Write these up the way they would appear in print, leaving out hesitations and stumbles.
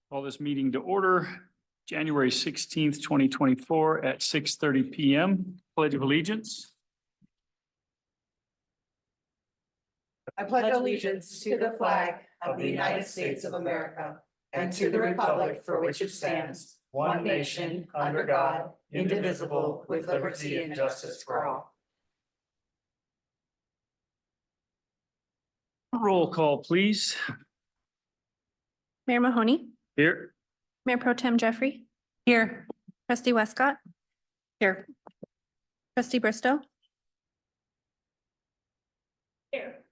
Call this meeting to order, January 16th, 2024 at 6:30 PM. Pledge of Allegiance. I pledge allegiance to the flag of the United States of America and to the republic for which it stands, one nation, under God, indivisible, with liberty and justice for all. Roll call, please. Mayor Mahoney, Here. Mayor Pro Tem Jeffrey, Here. Trustee Westcott, Here. Trustee Bristow. Here.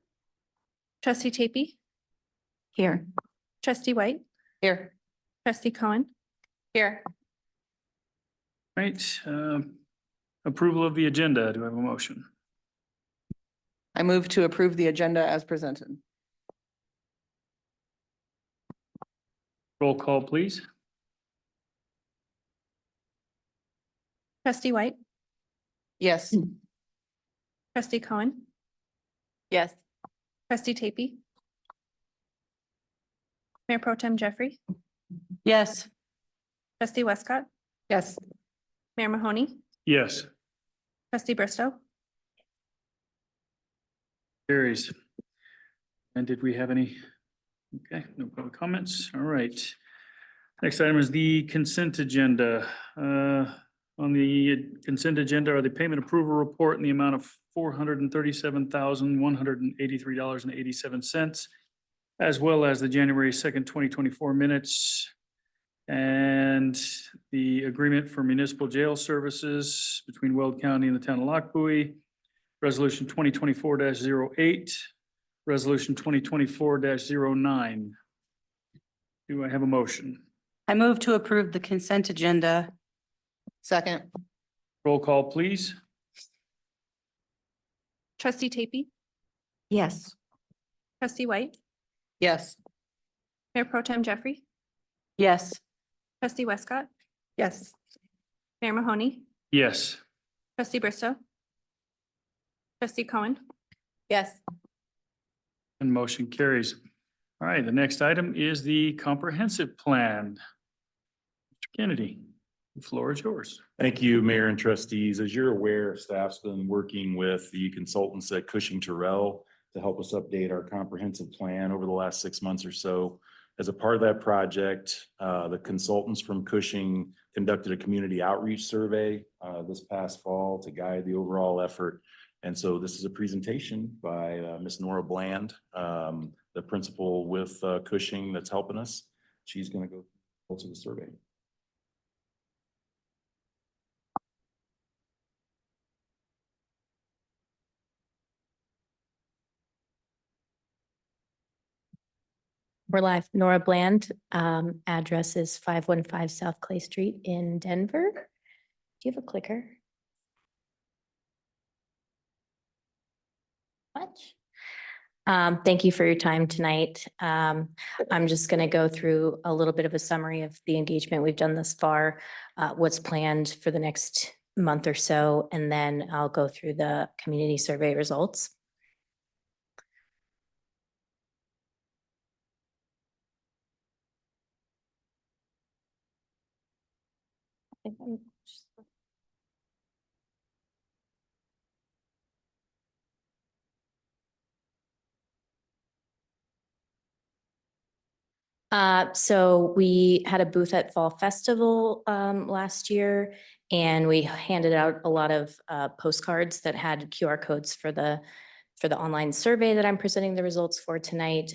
Trustee Chapey, Here. Trustee White, Here. Trustee Cohen, Here. Right, approval of the agenda. Do I have a motion? I move to approve the agenda as presented. Roll call, please. Trustee White, Yes. Trustee Cohen, Yes. Trustee Chapey, Mayor Pro Tem Jeffrey, Yes. Trustee Westcott, Yes. Mayor Mahoney, Yes. Trustee Bristow. Carries. And did we have any? Okay, no public comments. All right. Next item is the consent agenda. On the consent agenda are the payment approval report in the amount of $437,183.87, as well as the January 2nd, 2024 minutes and the agreement for municipal jail services between Weld County and the town of Lockboy, Resolution 2024-08, Resolution 2024-09. Do I have a motion? I move to approve the consent agenda. Second. Roll call, please. Trustee Chapey, Yes. Trustee White, Yes. Mayor Pro Tem Jeffrey, Yes. Trustee Westcott, Yes. Mayor Mahoney, Yes. Trustee Bristow, Trustee Cohen, Yes. And motion carries. All right, the next item is the comprehensive plan. Mr. Kennedy, the floor is yours. Thank you, Mayor and trustees. As you're aware, staff's been working with the consultants at Cushing Terrell to help us update our comprehensive plan over the last 6 months or so. As a part of that project, the consultants from Cushing conducted a community outreach survey this past fall to guide the overall effort. And so this is a presentation by Ms. Nora Bland, the principal with Cushing that's helping us. She's going to go to the survey. We're live. Nora Bland, address is 515 South Clay Street in Denver. Do you have a clicker? Much. Thank you for your time tonight. I'm just going to go through a little bit of a summary of the engagement we've done thus far, what's planned for the next month or so, and then I'll go through the community survey results. So we had a booth at Fall Festival last year, and we handed out a lot of postcards that had QR codes for the online survey that I'm presenting the results for tonight.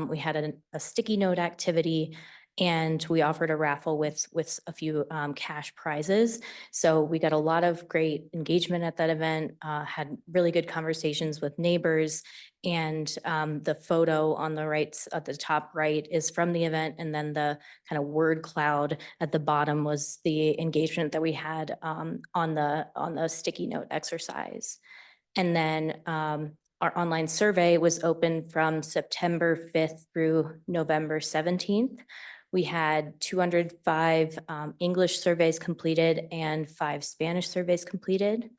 We had a sticky note activity, and we offered a raffle with a few cash prizes. So we got a lot of great engagement at that event, had really good conversations with neighbors. And the photo on the right, at the top right, is from the event. And then the kind of word cloud at the bottom was the engagement that we had on the sticky note exercise. And then our online survey was open from September 5th through November 17th. We had 205 English surveys completed and 5 Spanish surveys completed.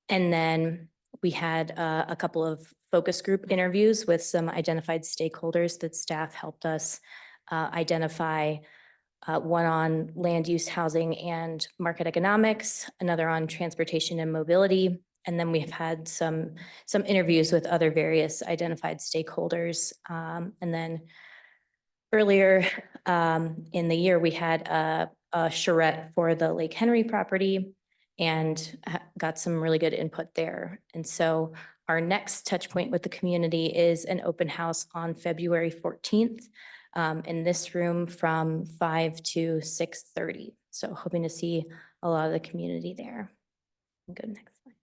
And then we had a couple of focus group interviews with some identified stakeholders that staff helped us identify. One on land use, housing, and market economics, another on transportation and mobility. And then we've had some interviews with other various identified stakeholders. And then earlier in the year, we had a charrette for the Lake Henry property and got some really good input there. And so our next touch point with the community is an open house on February 14th in this room from 5 to 6:30. So hoping to see a lot of the community there. Good, next slide.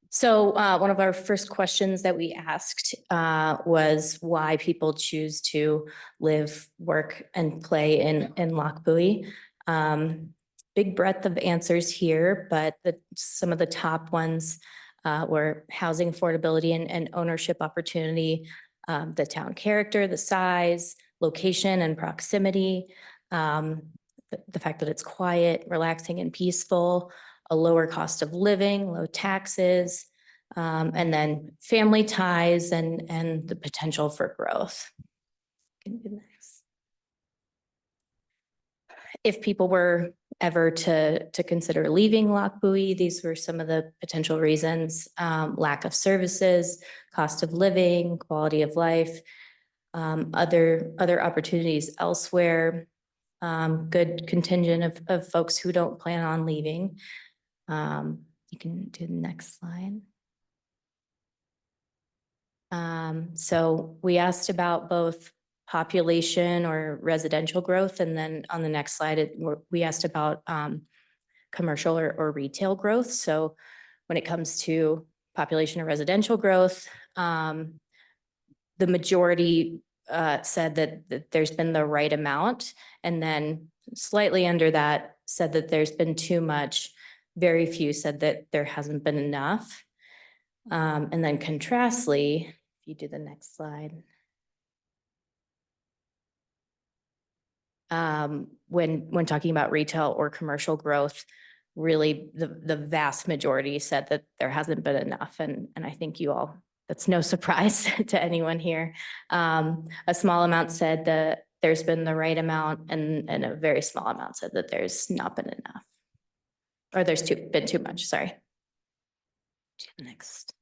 So one of our first questions that we asked was why people choose to live, work, and play in Lochbuie. Big breadth of answers here, but some of the top ones were housing affordability and ownership opportunity, the town character, the size, location and proximity, the fact that it's quiet, relaxing, and peaceful, a lower cost of living, low taxes, and then family ties and the potential for growth. Can you do next? If people were ever to consider leaving Lochbuie, these were some of the potential reasons: lack of services, cost of living, quality of life, other opportunities elsewhere, good contingent of folks who don't plan on leaving. You can do the next slide. So we asked about both population or residential growth, and then on the next slide, we asked about commercial or retail growth. So when it comes to population or residential growth, the majority said that there's been the right amount, and then slightly under that said that there's been too much. Very few said that there hasn't been enough. And then contrastly, if you do the next slide. When talking about retail or commercial growth, really the vast majority said that there hasn't been enough. And I think you all, that's no surprise to anyone here. A small amount said that there's been the right amount, and a very small amount said that there's not been enough. Or there's been too much, sorry. Next.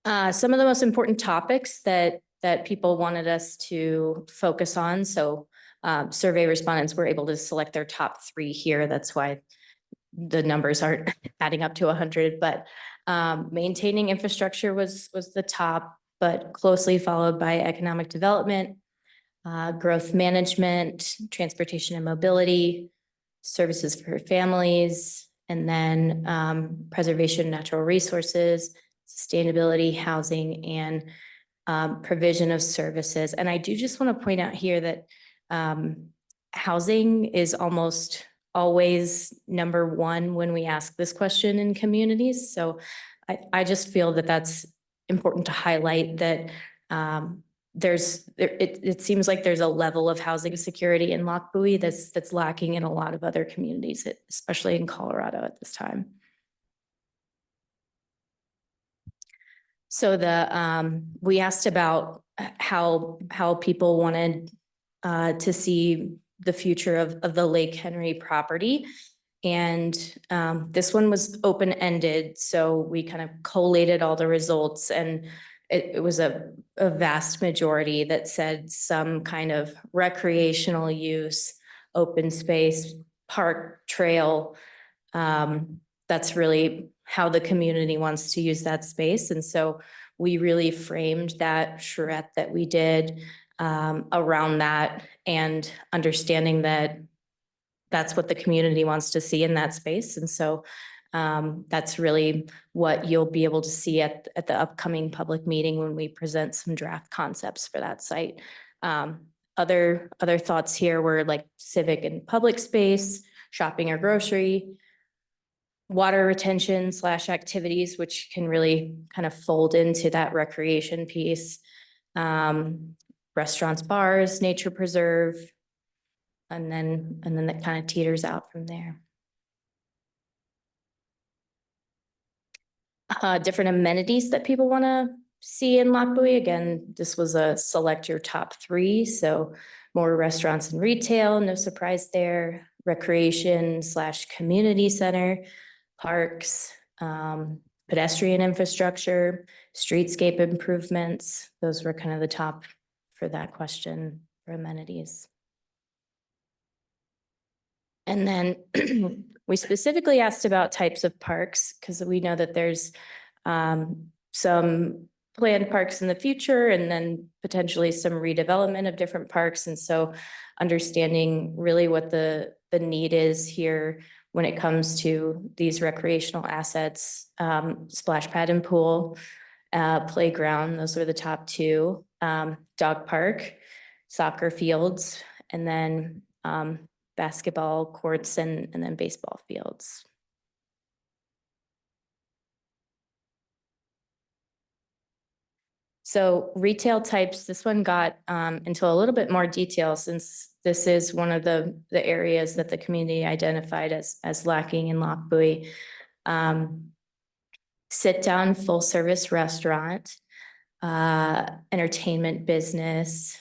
Some of the most important topics that people wanted us to focus on. So survey respondents were able to select their top 3 here. That's why the numbers aren't adding up to 100, but maintaining infrastructure was the top, but closely followed by economic development, growth management, transportation and mobility, services for families, and then preservation of natural resources, sustainability, housing, and provision of services. And I do just want to point out here that housing is almost always number 1 when we ask this question in communities. So I just feel that that's important to highlight, that it seems like there's a level of housing security in Lochbuie that's lacking in a lot of other communities, especially in Colorado at this time. So we asked about how people wanted to see the future of the Lake Henry property. And this one was open-ended. So we kind of collated all the results, and it was a vast majority that said some kind of recreational use, open space, park, trail. That's really how the community wants to use that space. And so we really framed that charrette that we did around that, and understanding that that's what the community wants to see in that space. And so that's really what you'll be able to see at the upcoming public meeting when we present some draft concepts for that site. Other thoughts here were like civic and public space, shopping or grocery, water retention / activities, which can really kind of fold into that recreation piece. Restaurants, bars, nature preserve, and then that kind of teeters out from there. different amenities that people want to see in Lockboy. Again, this was a select your top 3, so more restaurants and retail, no surprise there. Recreation / community center, parks, pedestrian infrastructure, streetscape improvements. Those were kind of the top for that question for amenities. And then we specifically asked about types of parks because we know that there's some planned parks in the future and then potentially some redevelopment of different parks. And so understanding really what the need is here when it comes to these recreational assets, splash pad and pool, playground, those are the top 2, dog park, soccer fields, and then basketball courts and then baseball fields. So retail types, this one got into a little bit more detail since this is one of the areas that the community identified as lacking in Lockboy. Sit down full service restaurant, entertainment business,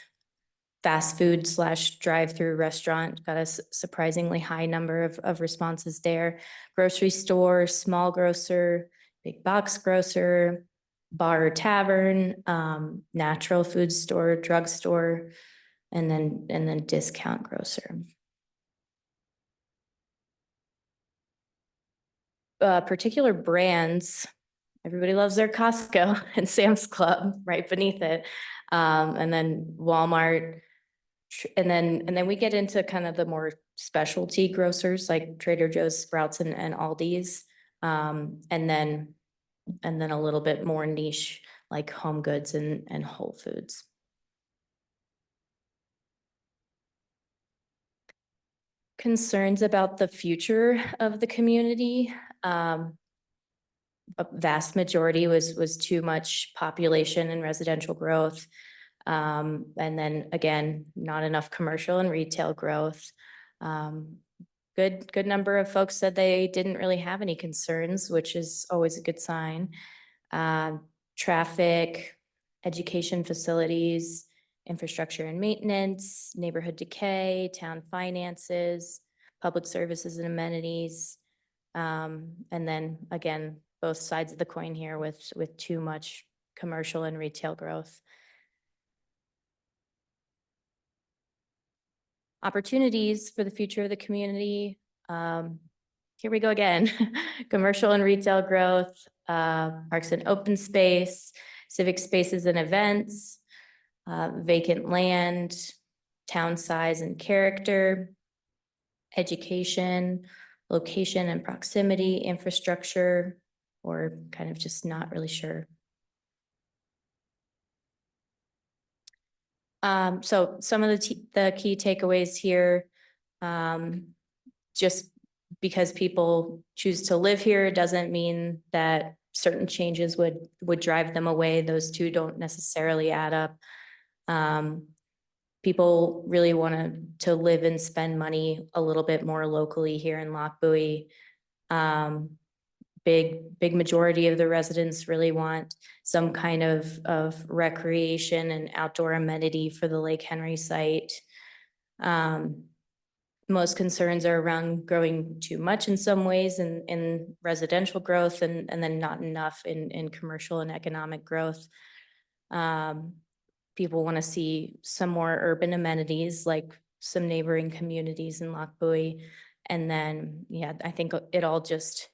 fast food / drive-through restaurant, got a surprisingly high number of responses there. Grocery store, small grocer, big box grocer, bar or tavern, natural food store, drugstore, and then discount grocer. Particular brands, everybody loves their Costco and Sam's Club right beneath it. And then Walmart. And then we get into kind of the more specialty grocers like Trader Joe's, Sprouts, and Aldi's. And then a little bit more niche like Home Goods and Whole Foods. Concerns about the future of the community. A vast majority was too much population and residential growth. And then again, not enough commercial and retail growth. Good number of folks said they didn't really have any concerns, which is always a good sign. Traffic, education facilities, infrastructure and maintenance, neighborhood decay, town finances, public services and amenities. And then again, both sides of the coin here with too much commercial and retail growth. Opportunities for the future of the community. Here we go again. Commercial and retail growth, parks and open space, civic spaces and events, vacant land, town size and character, education, location and proximity, infrastructure, or kind of just not really sure. So some of the key takeaways here, just because people choose to live here doesn't mean that certain changes would drive them away. Those two don't necessarily add up. People really want to live and spend money a little bit more locally here in Lockboy. Big majority of the residents really want some kind of recreation and outdoor amenity for the Lake Henry site. Most concerns are around growing too much in some ways in residential growth and then not enough in commercial and economic growth. People want to see some more urban amenities like some neighboring communities in Lockboy. And then, yeah, I think it all just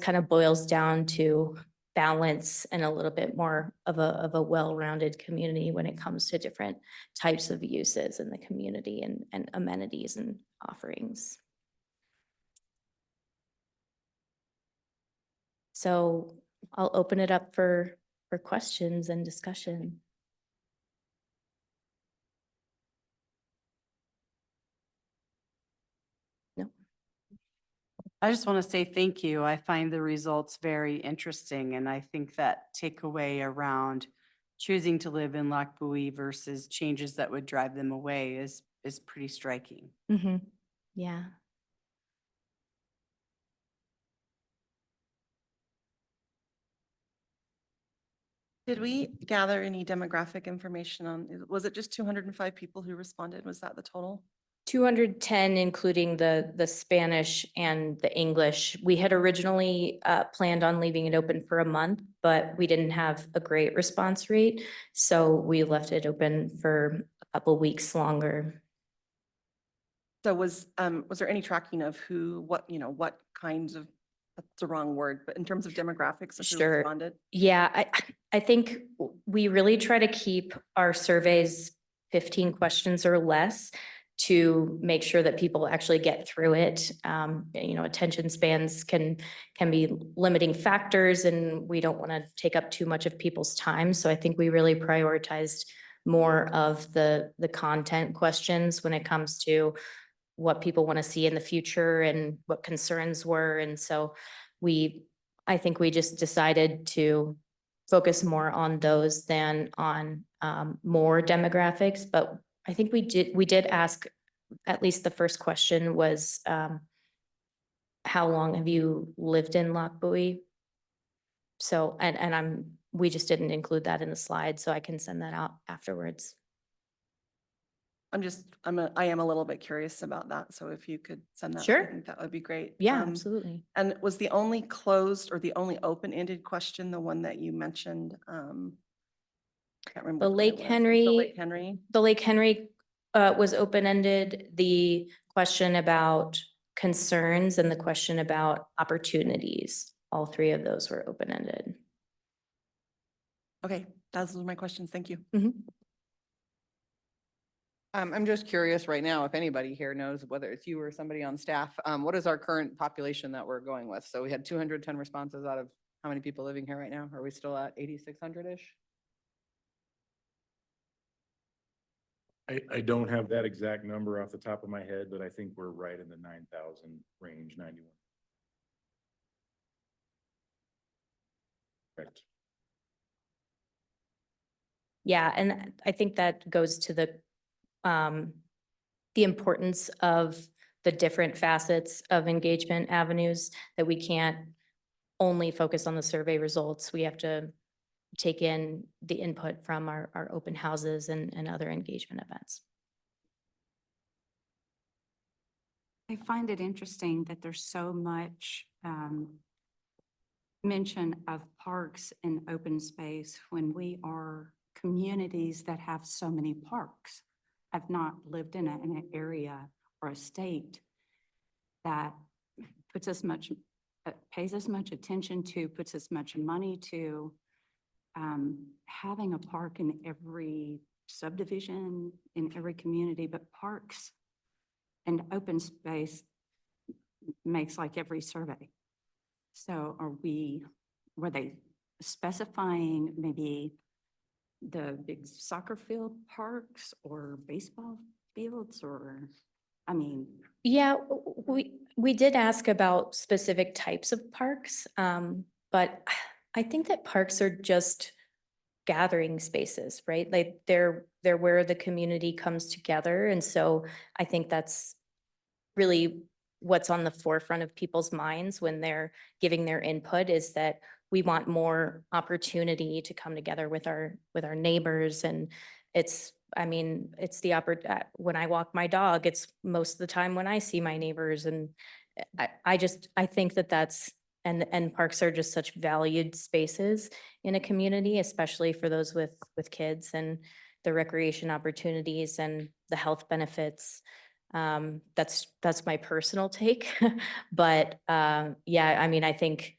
kind of boils down to balance and a little bit more of a well-rounded community when it comes to different types of uses in the community and amenities and offerings. So I'll open it up for questions and discussion. I just want to say thank you. I find the results very interesting, and I think that takeaway around choosing to live in Lockboy versus changes that would drive them away is pretty striking. Mm-hmm. Yeah. Did we gather any demographic information on, was it just 205 people who responded? Was that the total? 210, including the Spanish and the English. We had originally planned on leaving it open for a month, but we didn't have a great response rate. So we left it open for a couple weeks longer. So was there any tracking of who, what kinds of, that's the wrong word, but in terms of demographics of who Sure. responded? Yeah, I think we really try to keep our surveys 15 questions or less to make sure that people actually get through it. Attention spans can be limiting factors, and we don't want to take up too much of people's time. So I think we really prioritized more of the content questions when it comes to what people want to see in the future and what concerns were. And so I think we just decided to focus more on those than on more demographics. But I think we did ask, at least the first question was, how long have you lived in Lochbuie? So, we just didn't include that in the slide, so I can send that out afterwards. I am a little bit curious about that. So if you could send that, I Sure. think that would be great. Yeah, absolutely. And was the only closed or the only open-ended question the one that you mentioned? Can't remember. The which one it Lake was. The Henry. Lake Henry. The Lake Henry was open-ended. The question about concerns and the question about opportunities, all three of those were open-ended. Okay, those were my questions. Thank you. I'm just curious right now, if anybody here knows, whether it's you or somebody on staff, what is our current population that we're going with? So we had 210 responses out of how many people living here right now? Are we still at 8,600-ish? I don't have that exact number off the top of my head, but I think we're right in the 9,000 range, 91. Correct. Yeah, and I think that goes to the importance of the different facets of engagement avenues, that we can't only focus on the survey results. We have to take in the input from our open houses and other engagement events. I find it interesting that there's so much mention of parks and open space when we are communities that have so many parks. I've not lived in an area or a state that puts as much, pays as much attention to, puts as much money to having a park in every subdivision, in every community, but parks and open space makes like every survey. So were they specifying maybe the big soccer field parks or baseball fields, or, I mean? Yeah, we did ask about specific types of parks, but I think that parks are just gathering spaces, right? Like they're where the community comes together. And so I think that's really what's on the forefront of people's minds when they're giving their input, is that we want more opportunity to come together with our neighbors. And it's the when I walk my dog, it's most of the time when I see my neighbors. And I think that's, and parks are just such valued spaces in a community, especially for those with kids, and the recreation opportunities and the health benefits. That's my personal take. But yeah, I mean, I think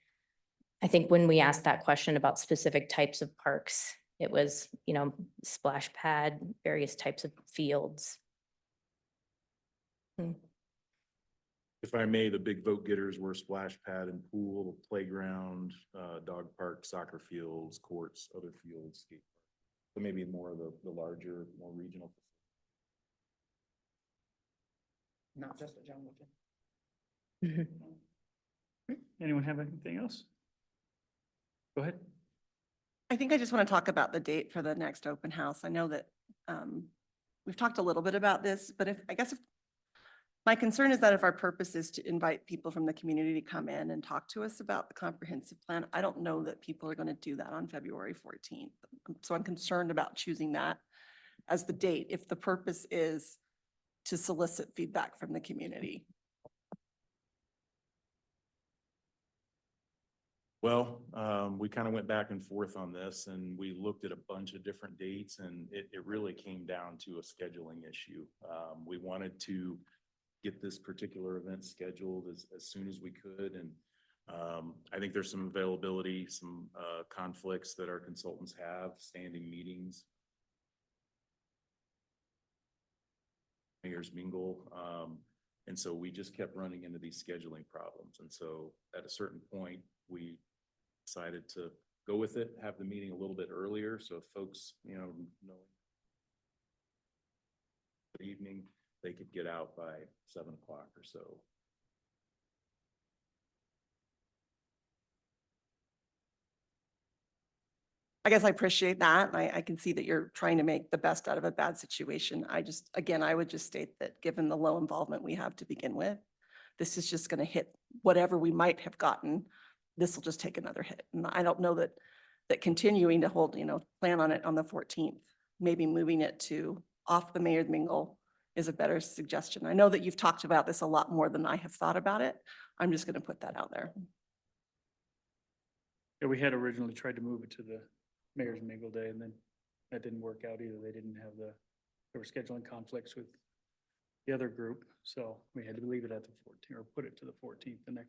when we asked that question about specific types of parks, it was, splash pad, various types of fields. If I may, the big vote getters were splash pad and pool, playground, dog park, soccer fields, courts, other fields, skate park. So maybe more of the larger, more regional. Not just a jungle gym. Anyone have anything else? Go ahead. I think I just want to talk about the date for the next open house. I know that we've talked a little bit about this, but if My concern is that if our purpose is to invite people from the community to come in and talk to us about the comprehensive plan, I don't know that people are going to do that on February 14th. So I'm concerned about choosing that as the date if the purpose is to solicit feedback from the community. Well, we kind of went back and forth on this and we looked at a bunch of different dates and it really came down to a scheduling issue. We wanted to get this particular event scheduled as soon as we could. And I think there's some availability, some conflicts that our consultants have, standing meetings. Mayor's mingle. And so we just kept running into these scheduling problems. And so at a certain point, we decided to go with it, have the meeting a little bit earlier. So if folks, know the evening, they could get out by 7 o'clock or so. I guess I appreciate that. And I can see that you're trying to make the best out of a bad situation. Again, I would just state that given the low involvement we have to begin with, this is just going to hit whatever we might have gotten. This will just take another hit. And I don't know that continuing to hold, plan on it on the 14th, maybe moving it to off the mayor's mingle is a better suggestion. I know that you've talked about this a lot more than I have thought about it. I'm just going to put that out there. Yeah, we had originally tried to move it to the mayor's mingle day, and then that didn't work out either. They didn't have there were scheduling conflicts with the other group, so we had to leave it at the 14th or put it to the 14th the next.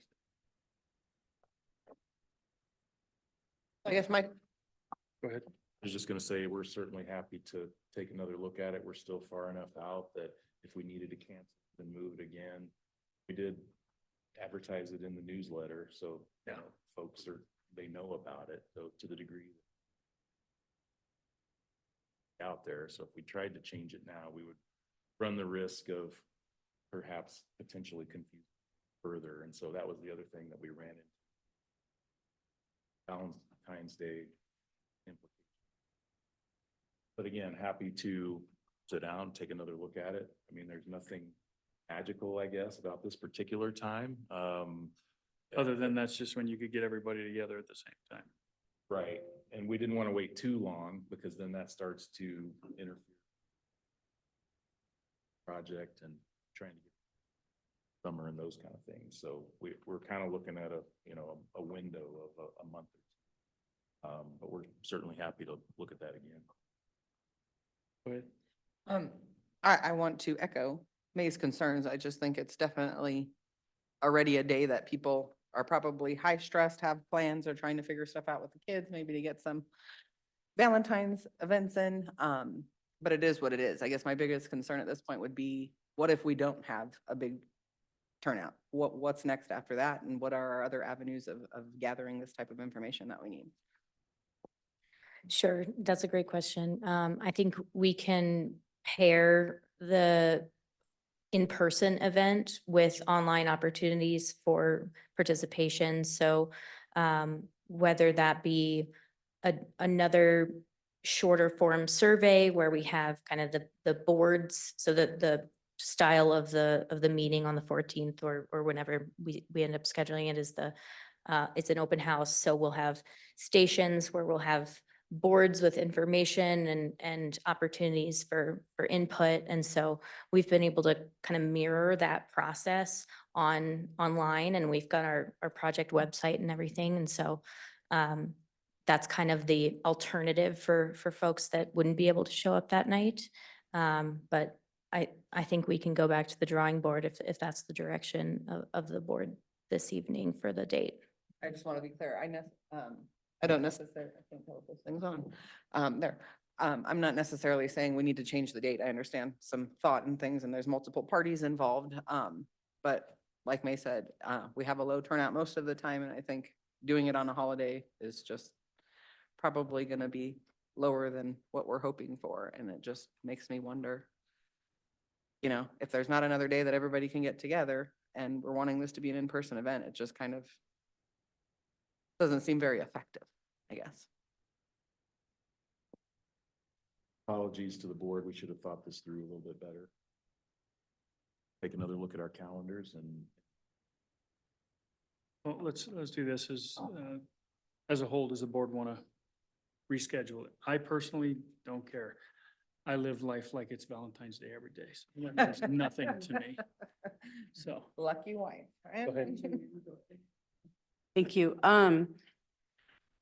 I guess my, Go ahead. I was just gonna say, we're certainly happy to take another look at it. We're still far enough out that if we needed to cancel and move it again, we did advertise it in the newsletter, so Yeah. Folks they know about it, though, to the degree out there. So if we tried to change it now, we would run the risk of perhaps potentially confusing further. And so that was the other thing that we ran into. Valentine's Day implication. But again, happy to sit down, take another look at it. I mean, there's nothing magical, I guess, about this particular time. Other than that's just when you could get everybody together at the same time. Right. And we didn't want to wait too long because then that starts to interfere. Project and trying to get summer and those kind of things. So we're kind of looking at a window of a month. But we're certainly happy to look at that again. Go ahead. I want to echo May's concerns. I just think it's definitely already a day that people are probably high stressed, have plans, or trying to figure stuff out with the kids, maybe to get some Valentine's events in. But it is what it is. I guess my biggest concern at this point would be, what if we don't have a big turnout? What's next after that? And what are our other avenues of gathering this type of information that we need? Sure, that's a great question. I think we can pair the in-person event with online opportunities for participation. So whether that be another shorter form survey where we have kind of the boards, so that the style of the meeting on the 14th or whenever we end up scheduling it is it's an open house. So we'll have stations where we'll have boards with information and opportunities for input. And so we've been able to kind of mirror that process online, and we've got our project website and everything. And so that's kind of the alternative for folks that wouldn't be able to show up that night. But I think we can go back to the drawing board if that's the direction of the board this evening for the date. I just want to be clear. I don't necessarily, I can't tell if this thing's on. There. I'm not necessarily saying we need to change the date. I understand some thought and things, and there's multiple parties involved. But like May said, we have a low turnout most of the time, and I think doing it on a holiday is just probably going to be lower than what we're hoping for. And it just makes me wonder, if there's not another day that everybody can get together and we're wanting this to be an in-person event, it just kind of doesn't seem very effective, I guess. Apologies to the board. We should have thought this through a little bit better. take another look at our calendars and Well, let's do this as a whole, does the board want to reschedule it? I personally don't care. I live life like it's Valentine's Day every day. So it means nothing to me. So. Lucky wife. Go ahead. Thank you.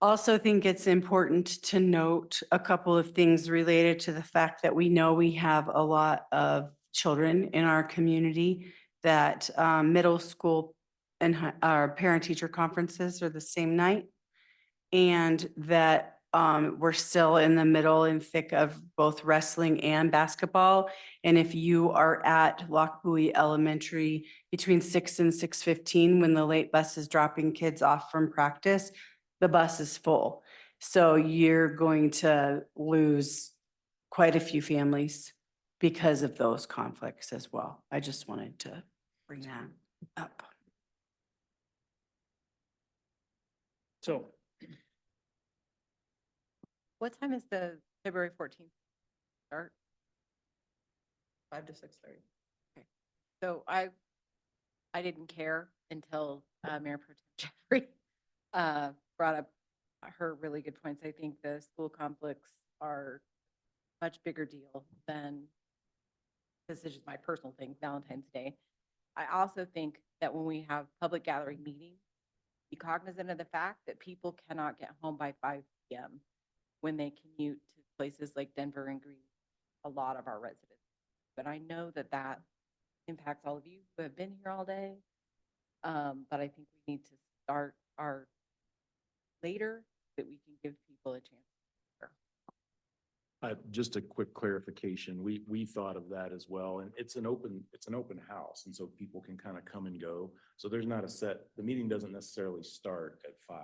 Also think it's important to note a couple of things related to the fact that we know we have a lot of children in our community that middle school and our parent-teacher conferences are the same night. And that we're still in the middle and thick of both wrestling and basketball. And if you are at Lochbuie Elementary between 6 and 6:15, when the late bus is dropping kids off from practice, the bus is full. So you're going to lose quite a few families because of those conflicts as well. I just wanted to bring that up. So What time is the February 14th start? 5 to 6:30. Okay. So I didn't care until Mayor Pro Tem Jeffrey brought up her really good points. I think the school conflicts are much bigger deal than, this is just my personal thing, Valentine's Day. I also think that when we have public gathering meetings, be cognizant of the fact that people cannot get home by 5 p.m. when they commute to places like Denver and Greene, a lot of our residents. But I know that that impacts all of you who have been here all day. But I think we need to start our later that we can give people a chance. just a quick clarification. We thought of that as well. And it's an open house. And so people can kind of come and go. So there's not a set, the meeting doesn't necessarily start at 5,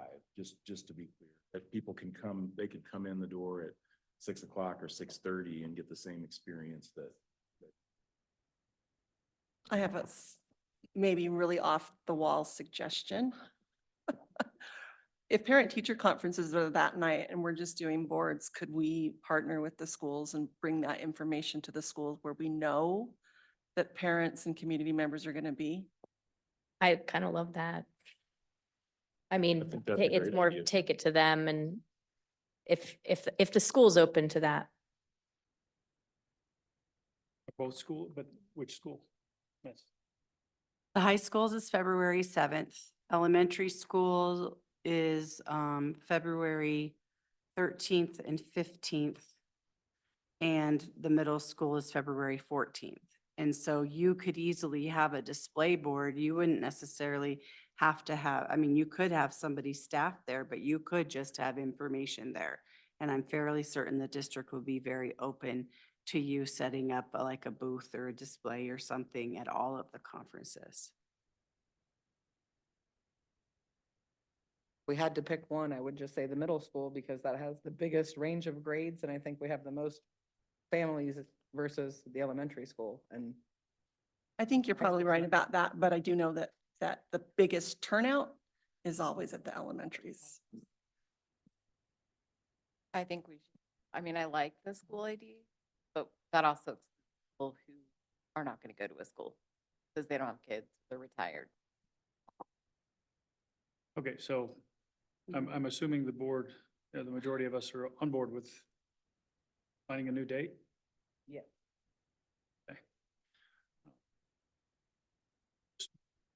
just to be clear. That people can come, they could come in the door at 6 o'clock or 6:30 and get the same experience that. I have a maybe really off the wall suggestion. If parent-teacher conferences are that night and we're just doing boards, could we partner with the schools and bring that information to the schools where we know that parents and community members are going to be? I kind of love that. I mean, think that's a it's great more idea. take it to them, and if the school's open to that. both school, but which school? Yes. The high schools is February 7th. Elementary school is February 13th and 15th. And the middle school is February 14th. And so you could easily have a display board. You wouldn't necessarily have to have, I mean, you could have somebody staff there, but you could just have information there. And I'm fairly certain the district will be very open to you setting up like a booth or a display or something at all of the conferences. We had to pick one, I would just say the middle school because that has the biggest range of grades and I think we have the most families versus the elementary school. And I think you're probably right about that, but I do know that the biggest turnout is always at the elementaries. I think we should, I mean, I like the school ID, but that also excludes people who are not going to go to a school because they don't have kids, they're retired. Okay, so I'm assuming the board, the majority of us are on board with finding a new date? yeah, Okay.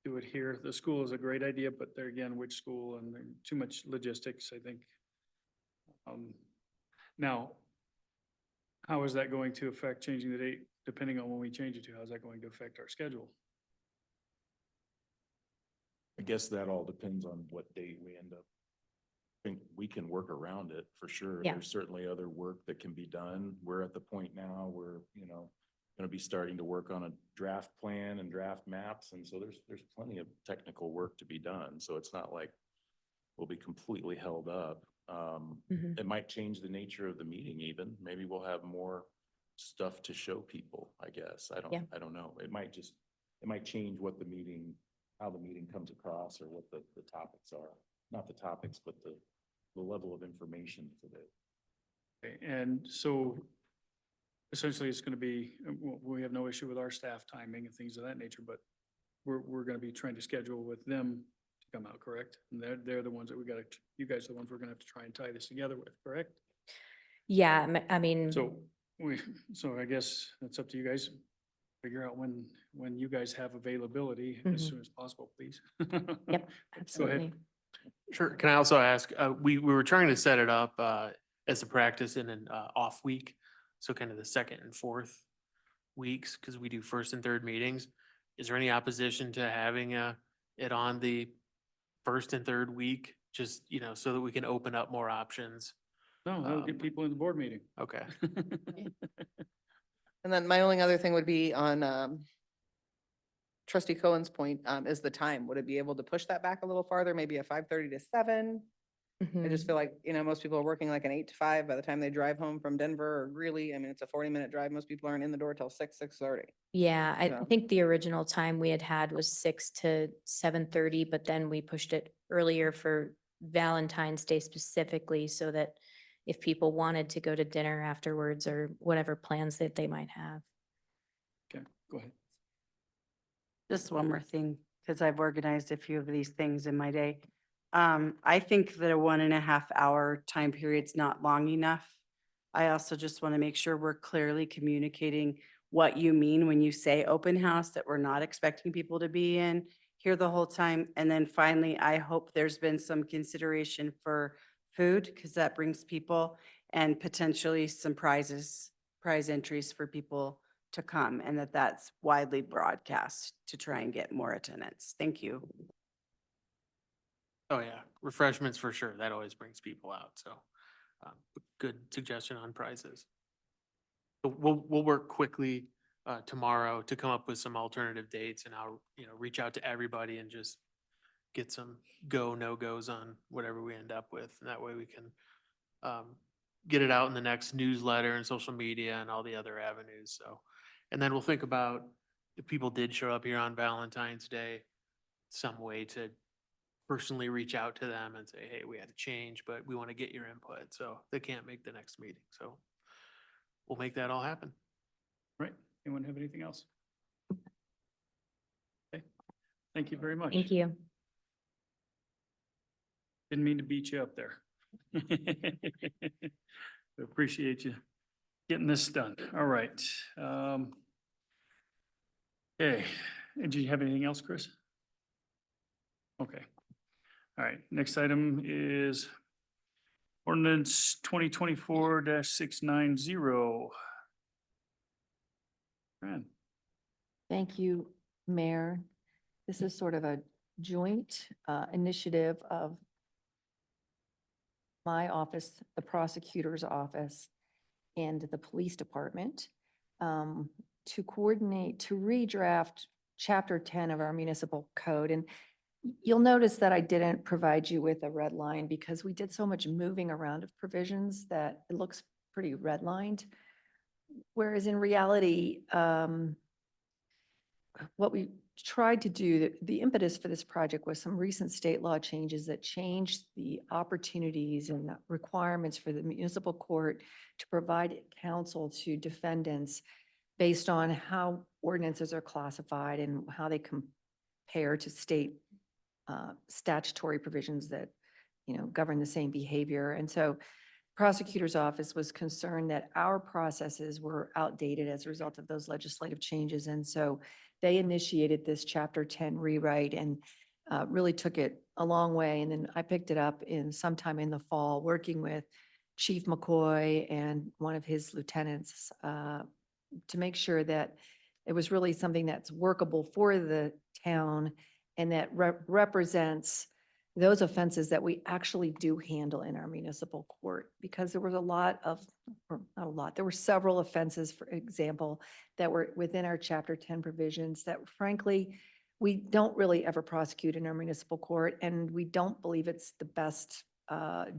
Do it here. The school is a great idea, but there again, which school and there too much logistics, I think. Now, how is that going to affect changing the date depending on when we change it to? How's that going to affect our schedule? I guess that all depends on what date we end up. I think we can work around it for sure. Yeah. There's certainly other work that can be done. We're at the point now where, going to be starting to work on a draft plan and draft maps. And so there's plenty of technical work to be done. So it's not like we'll be completely held up. Mhm. It might change the nature of the meeting even. Maybe we'll have more stuff to show people, I guess. Yeah. I don't know. It might change what the meeting, how the meeting comes across or what the topics are. Not the topics, but the level of information for it. Okay, and so essentially it's gonna be, we have no issue with our staff timing and things of that nature, but we're gonna be trying to schedule with them to come out, correct? And they're the ones that we gotta, you guys are the ones we're gonna have to try and tie this together with, correct? Yeah, I mean, So I guess it's up to you guys. Figure out when you guys have availability as Mhm. soon as possible, please. Yep, Go ahead. absolutely. Sure. Can I also ask, we were trying to set it up as a practice in an off week. So kind of the second and fourth weeks, because we do first and third meetings. Is there any opposition to having it on the first and third week? Just, so that we can open up more options. No, that'll get people in the board meeting. Okay. And then my only other thing would be on trustee Cohen's point, is the time. Would it be able to push that back a little farther, maybe a 5:30 to 7? I just Mhm. feel like, most people are working like an 8 to 5 by the time they drive home from Denver or Greeley. I mean, it's a 40-minute drive. Most people aren't in the door till 6:30. Yeah, I Yeah. think the original time we had was 6 to 7:30, but then we pushed it earlier for Valentine's Day specifically so that if people wanted to go to dinner afterwards or whatever plans that they might have. Okay, go ahead. Just one more thing, because I've organized a few of these things in my day. I think that a 1.5 hour time period's not long enough. I also just want to make sure we're clearly communicating what you mean when you say open house, that we're not expecting people to be in here the whole time. And then finally, I hope there's been some consideration for food, because that brings people, and potentially some prize entries for people to come, and that's widely broadcast to try and get more attendance. Thank you. Oh, yeah. Refreshments for sure. That always brings people out. So good suggestion on prizes. But we'll work quickly tomorrow to come up with some alternative dates, and I'll, reach out to everybody and just get some no-goes on whatever we end up with. And that way we can get it out in the next newsletter and social media and all the other avenues. So, and then we'll think about if people did show up here on Valentine's Day, some way to personally reach out to them and say, hey, we had to change, but we want to get your input. So they can't make the next meeting. So we'll make that all happen. Right, anyone have anything else? Okay, thank you very much. Thank you. Didn't mean to beat you up there. Appreciate you getting this done. All right. Okay, did you have anything else, Chris? Okay. All right, next item is ordinance 2024-690. Fran. Thank you, Mayor. This is sort of a joint initiative of my office, the prosecutor's office, and the police department to coordinate, to redraft Chapter 10 of our municipal code. And you'll notice that I didn't provide you with a red line because we did so much moving around of provisions that it looks pretty redlined. Whereas in reality, what we tried to do, the impetus for this project was some recent state law changes that changed the opportunities and the requirements for the municipal court to provide counsel to defendants based on how ordinances are classified and how they compare to state statutory provisions that, govern the same behavior. And so prosecutor's office was concerned that our processes were outdated as a result of those legislative changes. And so they initiated this Chapter 10 rewrite and really took it a long way. And then I picked it up sometime in the fall, working with Chief McCoy and one of his lieutenants to make sure that it was really something that's workable for the town and that represents those offenses that we actually do handle in our municipal court. Because there was there were several offenses, for example, that were within our Chapter 10 provisions that frankly, we don't really ever prosecute in our municipal court, and we don't believe it's the best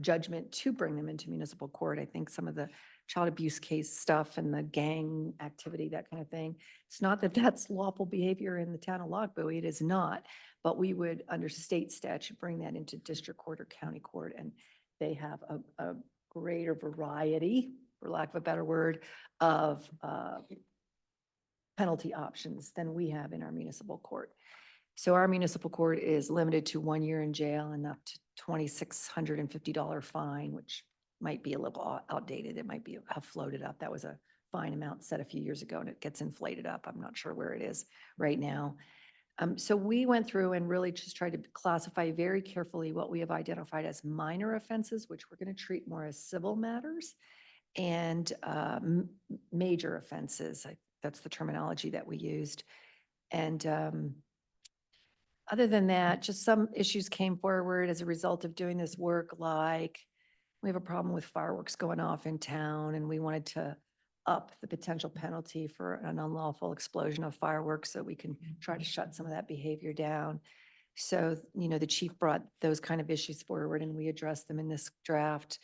judgment to bring them into municipal court. I think some of the child abuse case stuff and the gang activity, that kind of thing. It's not that that's lawful behavior in the town of Lockbowie. It is not, but we would, under state statute, bring that into district court or county court, and they have a greater variety, for lack of a better word, of penalty options than we have in our municipal court. So our municipal court is limited to 1 year in jail and up to $2,650 fine, which might be a little outdated. It might be have floated up. That was a fine amount set a few years ago and it gets inflated up. I'm not sure where it is right now. So we went through and really just tried to classify very carefully what we have identified as minor offenses, which we're going to treat more as civil matters, and major offenses. That's the terminology that we used. And other than that, just some issues came forward as a result of doing this work, like we have a problem with fireworks going off in town and we wanted to up the potential penalty for an unlawful explosion of fireworks so we can try to shut some of that behavior down. So, the chief brought those kind of issues forward and we addressed them in this draft.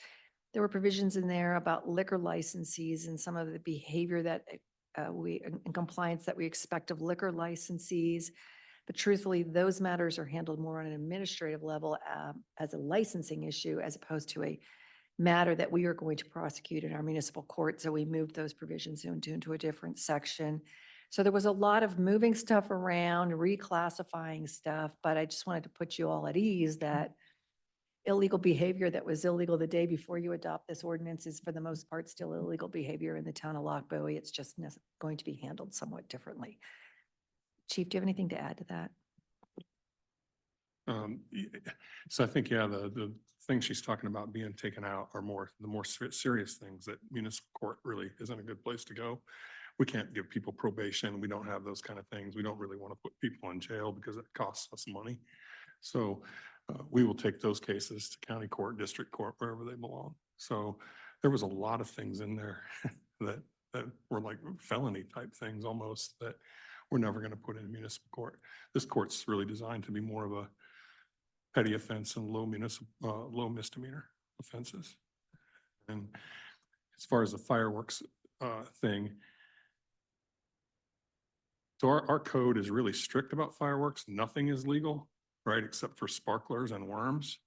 There were provisions in there about liquor licensees and some of the behavior that in compliance that we expect of liquor licensees. But truthfully, those matters are handled more on an administrative level as a licensing issue as opposed to a matter that we are going to prosecute in our municipal court. So we moved those provisions into a different section. So there was a lot of moving stuff around, reclassifying stuff, but I just wanted to put you all at ease that illegal behavior that was illegal the day before you adopt this ordinance is for the most part still illegal behavior in the town of Lochbuie. It's just going to be handled somewhat differently. Chief, do you have anything to add to that? So I think, yeah, the things she's talking about being taken out are the more serious things that municipal court really isn't a good place to go. We can't give people probation. We don't have those kind of things. We don't really want to put people in jail because it costs us money. So we will take those cases to county court, district court, wherever they belong. So there was a lot of things in there that were like felony type things almost that we're never going to put in municipal court. This court's really designed to be more of a petty offense and low misdemeanor offenses. And as far as the fireworks thing, so our code is really strict about fireworks. Nothing is legal, right, except for sparklers and worms.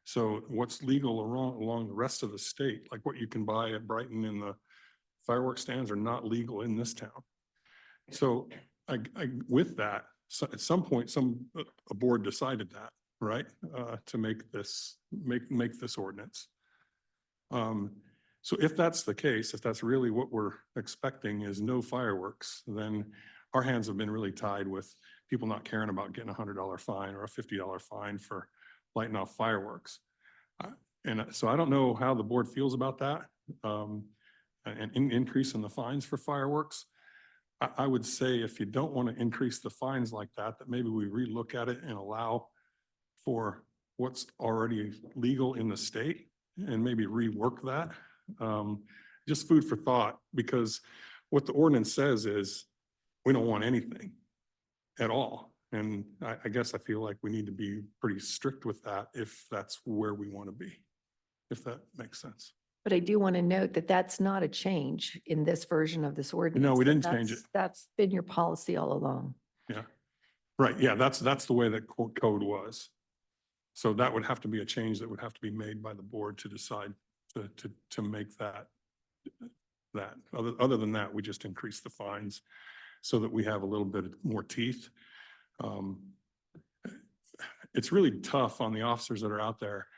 So what's legal along the rest of the state, like what you can buy at Brighton in the fireworks stands, are not legal in this town. So with that, so at some point, a board decided that, right, to make this ordinance. So if that's the case, if that's really what we're expecting is no fireworks, then our hands have been really tied with people not caring about getting $100 fine or a $50 fine for lighting off fireworks. And so I don't know how the board feels about that, and increase in the fines for fireworks. I would say if you don't want to increase the fines like that, that maybe we relook at it and allow for what's already legal in the state and maybe rework that. Just food for thought, because what the ordinance says is we don't want anything at all. And I guess I feel like we need to be pretty strict with that if that's where we want to be, if that makes sense. But I do want to note that that's not a change in this version of this ordinance. No, we didn't change it. That's been your policy all along. Yeah, right. Yeah, that's the way that code was. So that would have to be a change that would have to be made by the board to decide to make that. Other than that, we just increase the fines so that we have a little bit more teeth. It's really tough on the officers that are out there.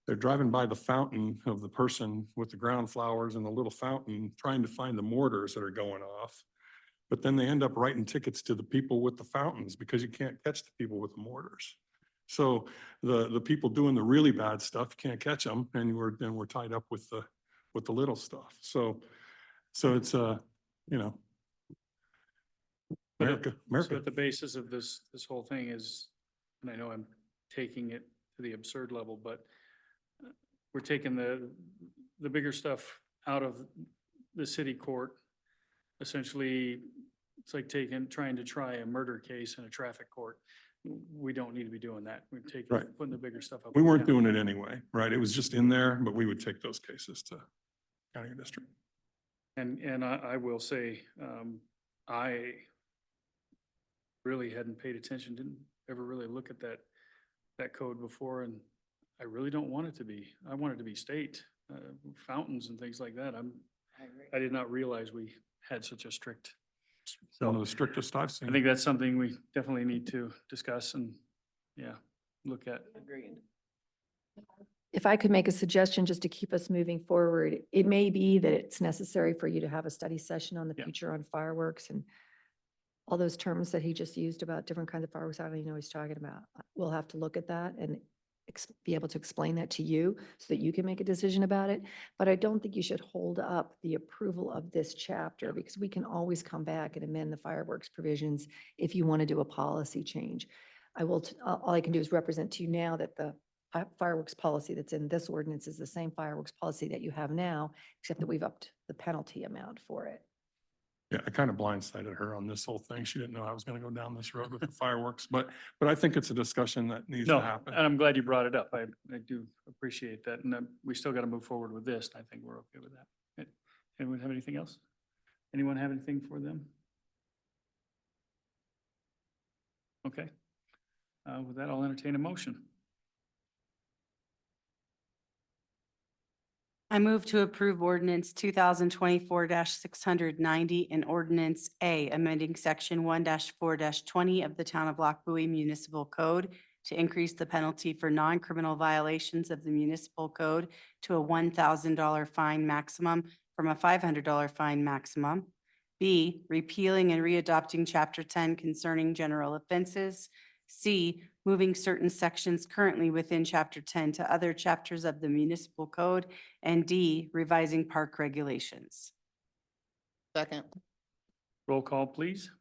They're driving by the fountain of the person with the ground flowers and the little fountain, trying to find the mortars that are going off. But then they end up writing tickets to the people with the fountains because you can't catch the people with the mortars. So the people doing the really bad stuff, you can't catch them, and we're tied up with the little stuff. So it's America. So at the basis of this whole thing is, and I know I'm taking it to the absurd level, but we're taking the bigger stuff out of the city court. Essentially, it's like trying to try a murder case in a traffic court. We don't need to be doing that. We're putting the bigger stuff up. We weren't doing it anyway, right? It was just in there, but we would take those cases to county or district. And I will say, I really hadn't paid attention, didn't ever really look at that code before, and I really don't want it to be. I want it to be state fountains and things like that. I'm I did not realize we had such a strict. One of So the strictest I've I seen. think that's something we definitely need to discuss and, yeah, look at. Agreed. If I could make a suggestion just to keep us moving forward, it may be that it's necessary for you to have a study session on the Yeah. future on fireworks and all those terms that he just used about different kinds of fireworks. I don't even know what he's talking about. We'll have to look at that and be able to explain that to you so that you can make a decision about it. But I don't think you should hold up the approval of this chapter because we can always come back and amend the fireworks provisions if you want to do a policy change. All I can do is represent to you now that the fireworks policy that's in this ordinance is the same fireworks policy that you have now, except that we've upped the penalty amount for it. Yeah, I kind of blindsided her on this whole thing. She didn't know I was going to go down this road with the fireworks, but I think it's a discussion that needs No, to happen. and I'm glad you brought it up. I do appreciate that. And we still got to move forward with this. I think we're okay with that. Anyone have anything else? Anyone have anything for them? Okay. With that, I'll entertain a motion. I move to approve ordinance 2024-690 and ordinance A, amending section 1-4-20 of the Town of Lockbowie Municipal Code to increase the penalty for non-criminal violations of the municipal code to a $1,000 fine maximum from a $500 fine maximum. B, repealing and readopting Chapter 10 concerning general offenses. C, moving certain sections currently within Chapter 10 to other chapters of the municipal code. And D, revising park regulations. Second. Roll call, please.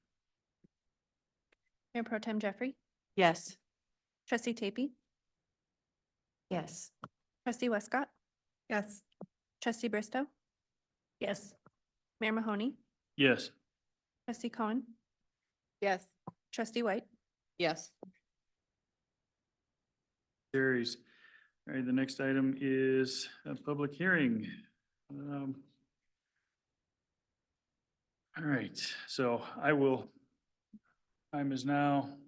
Mayor Pro Tem Jeffrey, Yes. trustee Tapey, Yes. trustee Westcott, Yes. trustee Bristow, Yes. Mayor Mahoney, Yes. trustee Cohen, Yes. trustee White, Yes. Carries. All right, the next item is a public hearing. All right, so time is now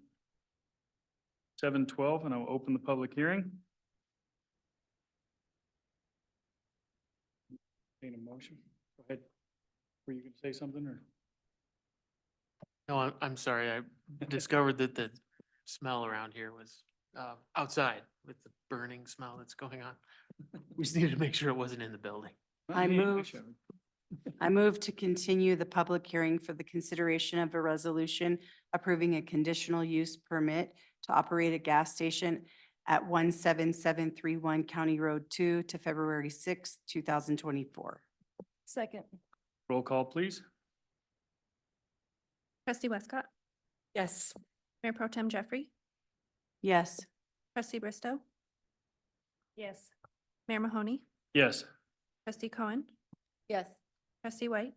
7:12 and I'll open the public hearing. Need a motion? Go ahead. Were you gonna say something or? No, I'm sorry. I discovered that the smell around here was outside with the burning smell that's going on. We just needed to make sure it wasn't in the building. I move to continue the public hearing for the consideration of a resolution approving a conditional use permit to operate a gas station at 17731 County Road 2 to February 6th, 2024. Second. Roll call, please. trustee Westcott, Yes. Mayor Pro Tem Jeffrey, Yes. trustee Bristow, Yes. Mayor Mahoney, Yes. trustee Cohen, Yes. trustee White,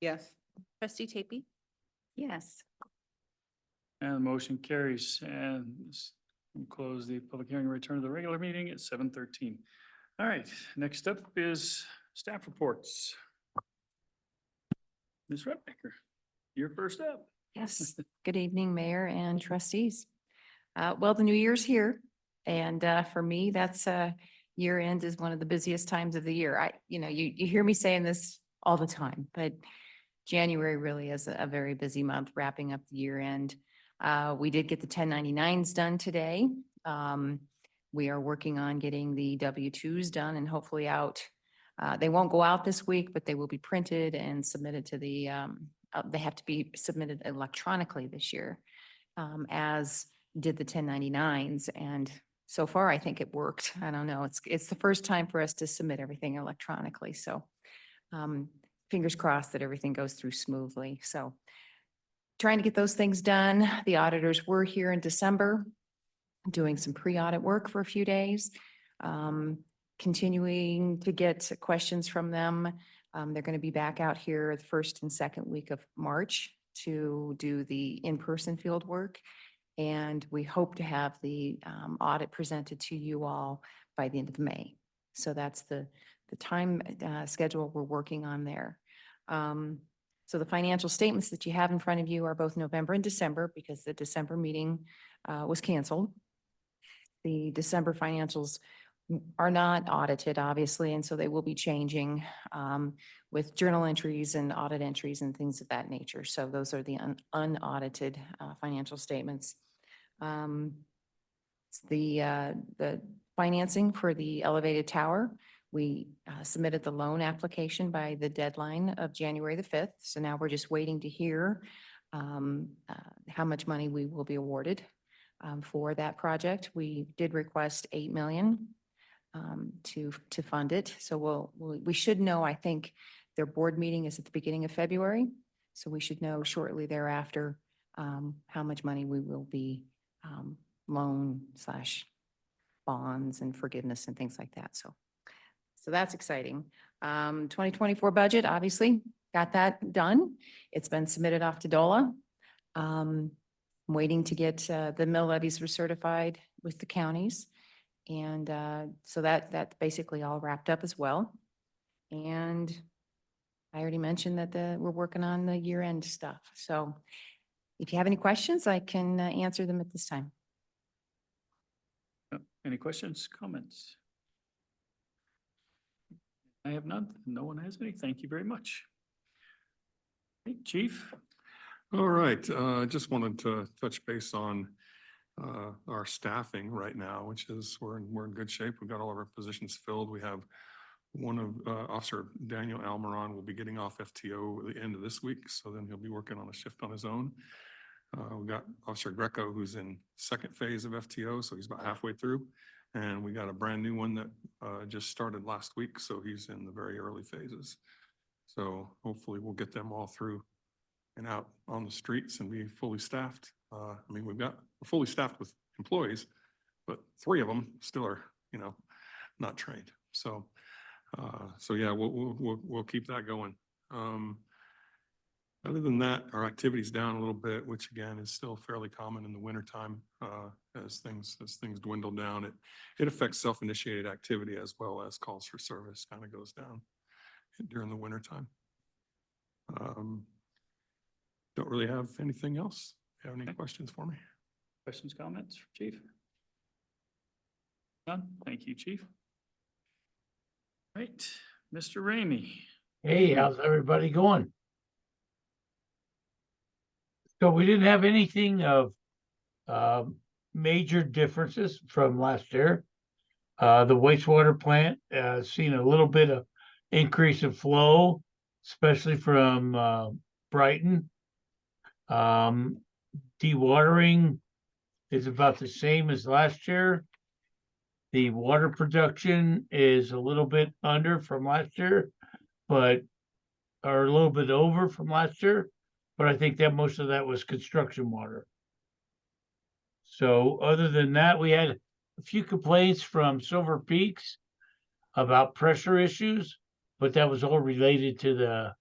Yes. trustee Tapey, Yes. And the motion carries and we'll close the public hearing and return to the regular meeting at 7:13. All right, next up is staff reports. Ms. Redmaker, you're first up. Yes, good evening, Mayor and trustees. Well, the new year's here. And for me, that's year end is one of the busiest times of the year. You hear me saying this all the time, but January really is a very busy month, wrapping up the year end. We did get the 1099s done today. We are working on getting the W-2s done and hopefully out. They won't go out this week, but they will be printed and submitted to the, they have to be submitted electronically this year, as did the 1099s. And so far, I think it worked. I don't know. It's the first time for us to submit everything electronically. So fingers crossed that everything goes through smoothly. So trying to get those things done. The auditors were here in December doing some pre-audit work for a few days. Continuing to get questions from them. They're going to be back out here the first and second week of March to do the in-person field work. And we hope to have the audit presented to you all by the end of May. So that's the time schedule we're working on there. So the financial statements that you have in front of you are both November and December because the December meeting was canceled. The December financials are not audited, obviously, and so they will be changing with journal entries and audit entries and things of that nature. So those are the unaudited financial statements. The financing for the elevated tower, we submitted the loan application by the deadline of January the 5th. So now we're just waiting to hear how much money we will be awarded for that project. We did request 8 million to fund it. So we should know, I think their board meeting is at the beginning of February. So we should know shortly thereafter how much money we will be loan/bonds and forgiveness and things like that. So that's exciting. 2024 budget, obviously, got that done. It's been submitted off to DOLA. I'm waiting to get the mill levies recertified with the counties. And so that's basically all wrapped up as well. And I already mentioned that we're working on the year-end stuff. So if you have any questions, I can answer them at this time. Any questions, comments? I have none. No one has any. Thank you very much. Hey, Chief? All right, just wanted to touch base on our staffing right now, which is we're in good shape. We've got all of our positions filled. We have one of Officer Daniel Almiron will be getting off FTO at the end of this week, so then he'll be working on a shift on his own. We've got Officer Greco, who's in second phase of FTO, so he's about halfway through. And we got a brand new one that just started last week, so he's in the very early phases. So hopefully we'll get them all through and out on the streets and be fully staffed. I mean, we're fully staffed with employees, but 3 of them still are, not trained. So, yeah, we'll keep that going. Other than that, our activity's down a little bit, which again is still fairly common in the wintertime as things dwindle down. It affects self-initiated activity as well as calls for service kind of goes down during the wintertime. Don't really have anything else. Do you have any questions for me? Questions, comments, Chief? None? Thank you, Chief. Right, Mr. Ramey. Hey, how's everybody going? So we didn't have anything of major differences from last year. The wastewater plant seen a little bit of increase in flow, especially from Brighton. Dewatering is about the same as last year. The water production is a little bit under from last year, or a little bit over from last year. But I think that most of that was construction water. So other than that, we had a few complaints from Silver Peaks about pressure issues, but that was all related to the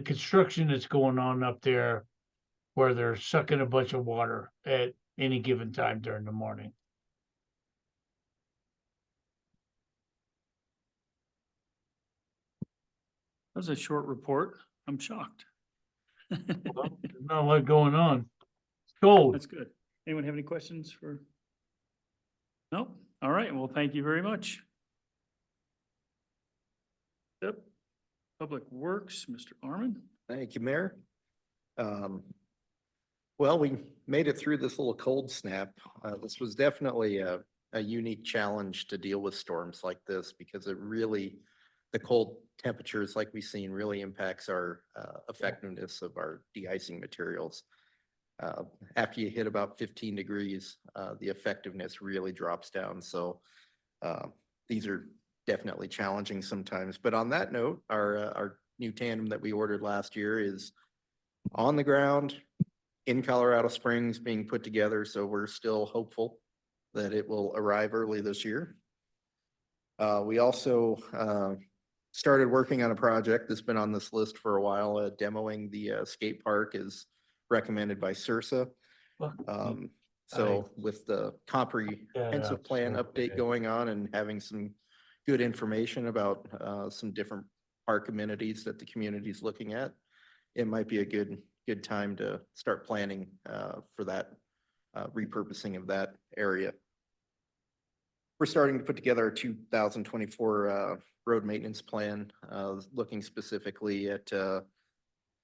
construction that's going on up there where they're sucking a bunch of water at any given time during the morning. That was a short report. I'm shocked. Well, there's not a lot going on. It's cold. That's good. Anyone have any questions for? No? All right. Well, thank you very much. Yep. Public Works, Mr. Arman. Thank you, Mayor. Well, we made it through this little cold snap. This was definitely a unique challenge to deal with storms like this because the cold temperatures like we've seen really impacts our effectiveness of our de-icing materials. After you hit about 15 degrees, the effectiveness really drops down. So these are definitely challenging sometimes. But on that note, our new tandem that we ordered last year is on the ground in Colorado Springs being put together. So we're still hopeful that it will arrive early this year. We also started working on a project that's been on this list for a while, demoing the skate park as recommended by CIRSA. So with the comprehensive plan update going on and having some good information about some different park amenities that the community is looking at, it might be a good time to start planning for that repurposing of that area. We're starting to put together our 2024 road maintenance plan, looking specifically at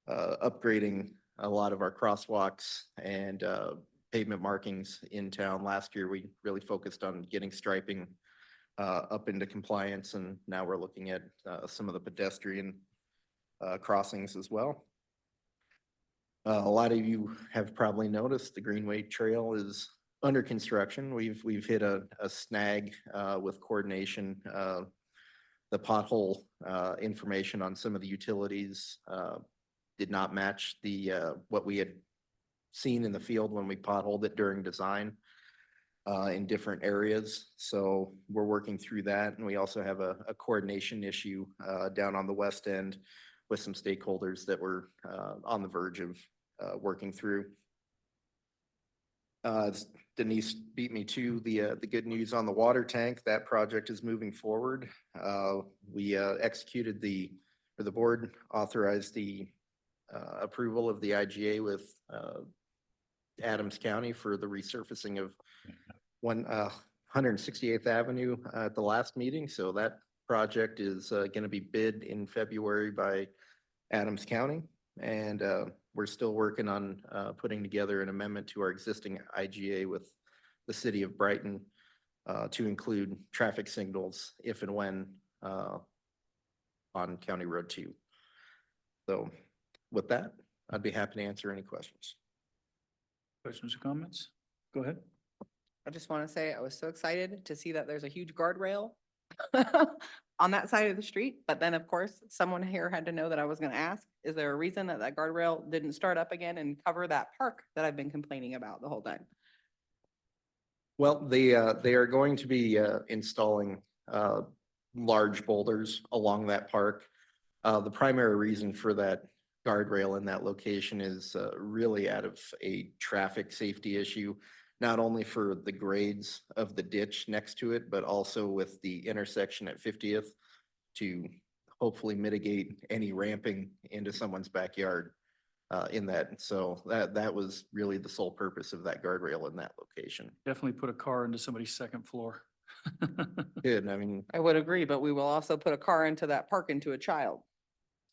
upgrading a lot of our crosswalks and pavement markings in town. Last year, we really focused on getting striping up into compliance, and now we're looking at some of the pedestrian crossings as well. A lot of you have probably noticed the Greenway Trail is under construction. We've hit a snag with coordination. The pothole information on some of the utilities did not match what we had seen in the field when we potholed it during design in different areas. So we're working through that. And we also have a coordination issue down on the west end with some stakeholders that we're on the verge of working through. Denise beat me to the good news on the water tank. That project is moving forward. We executed the board authorized the approval of the IGA with Adams County for the resurfacing of 168th Avenue at the last meeting. So that project is going to be bid in February by Adams County. And we're still working on putting together an amendment to our existing IGA with the city of Brighton to include traffic signals if and when on County Road 2. So with that, I'd be happy to answer any questions. Questions or comments? Go ahead. I just want to say I was so excited to see that there's a huge guardrail on that side of the street. But then, of course, someone here had to know that I was going to ask, is there a reason that that guardrail didn't start up again and cover that park that I've been complaining about the whole time? Well, they are going to be installing large boulders along that park. The primary reason for that guardrail in that location is really out of a traffic safety issue, not only for the grades of the ditch next to it, but also with the intersection at 50th to hopefully mitigate any ramping into someone's backyard in that. So that was really the sole purpose of that guardrail in that location. Definitely put a car into somebody's second floor. Good. I mean, I would agree, but we will also put a car into that park into a child.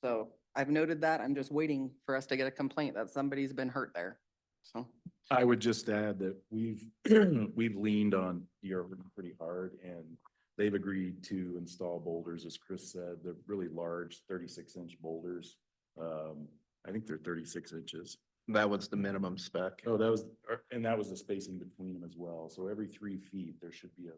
So I've noted that. I'm just waiting for us to get a complaint that somebody's been hurt there. So. I would just add that we've leaned on DRB pretty hard, and they've agreed to install boulders, as Chris said. They're really large, 36-inch boulders. I think they're 36 inches. that was the minimum spec. Oh, that was, and that was the spacing between them as well. So every 3 feet, there should be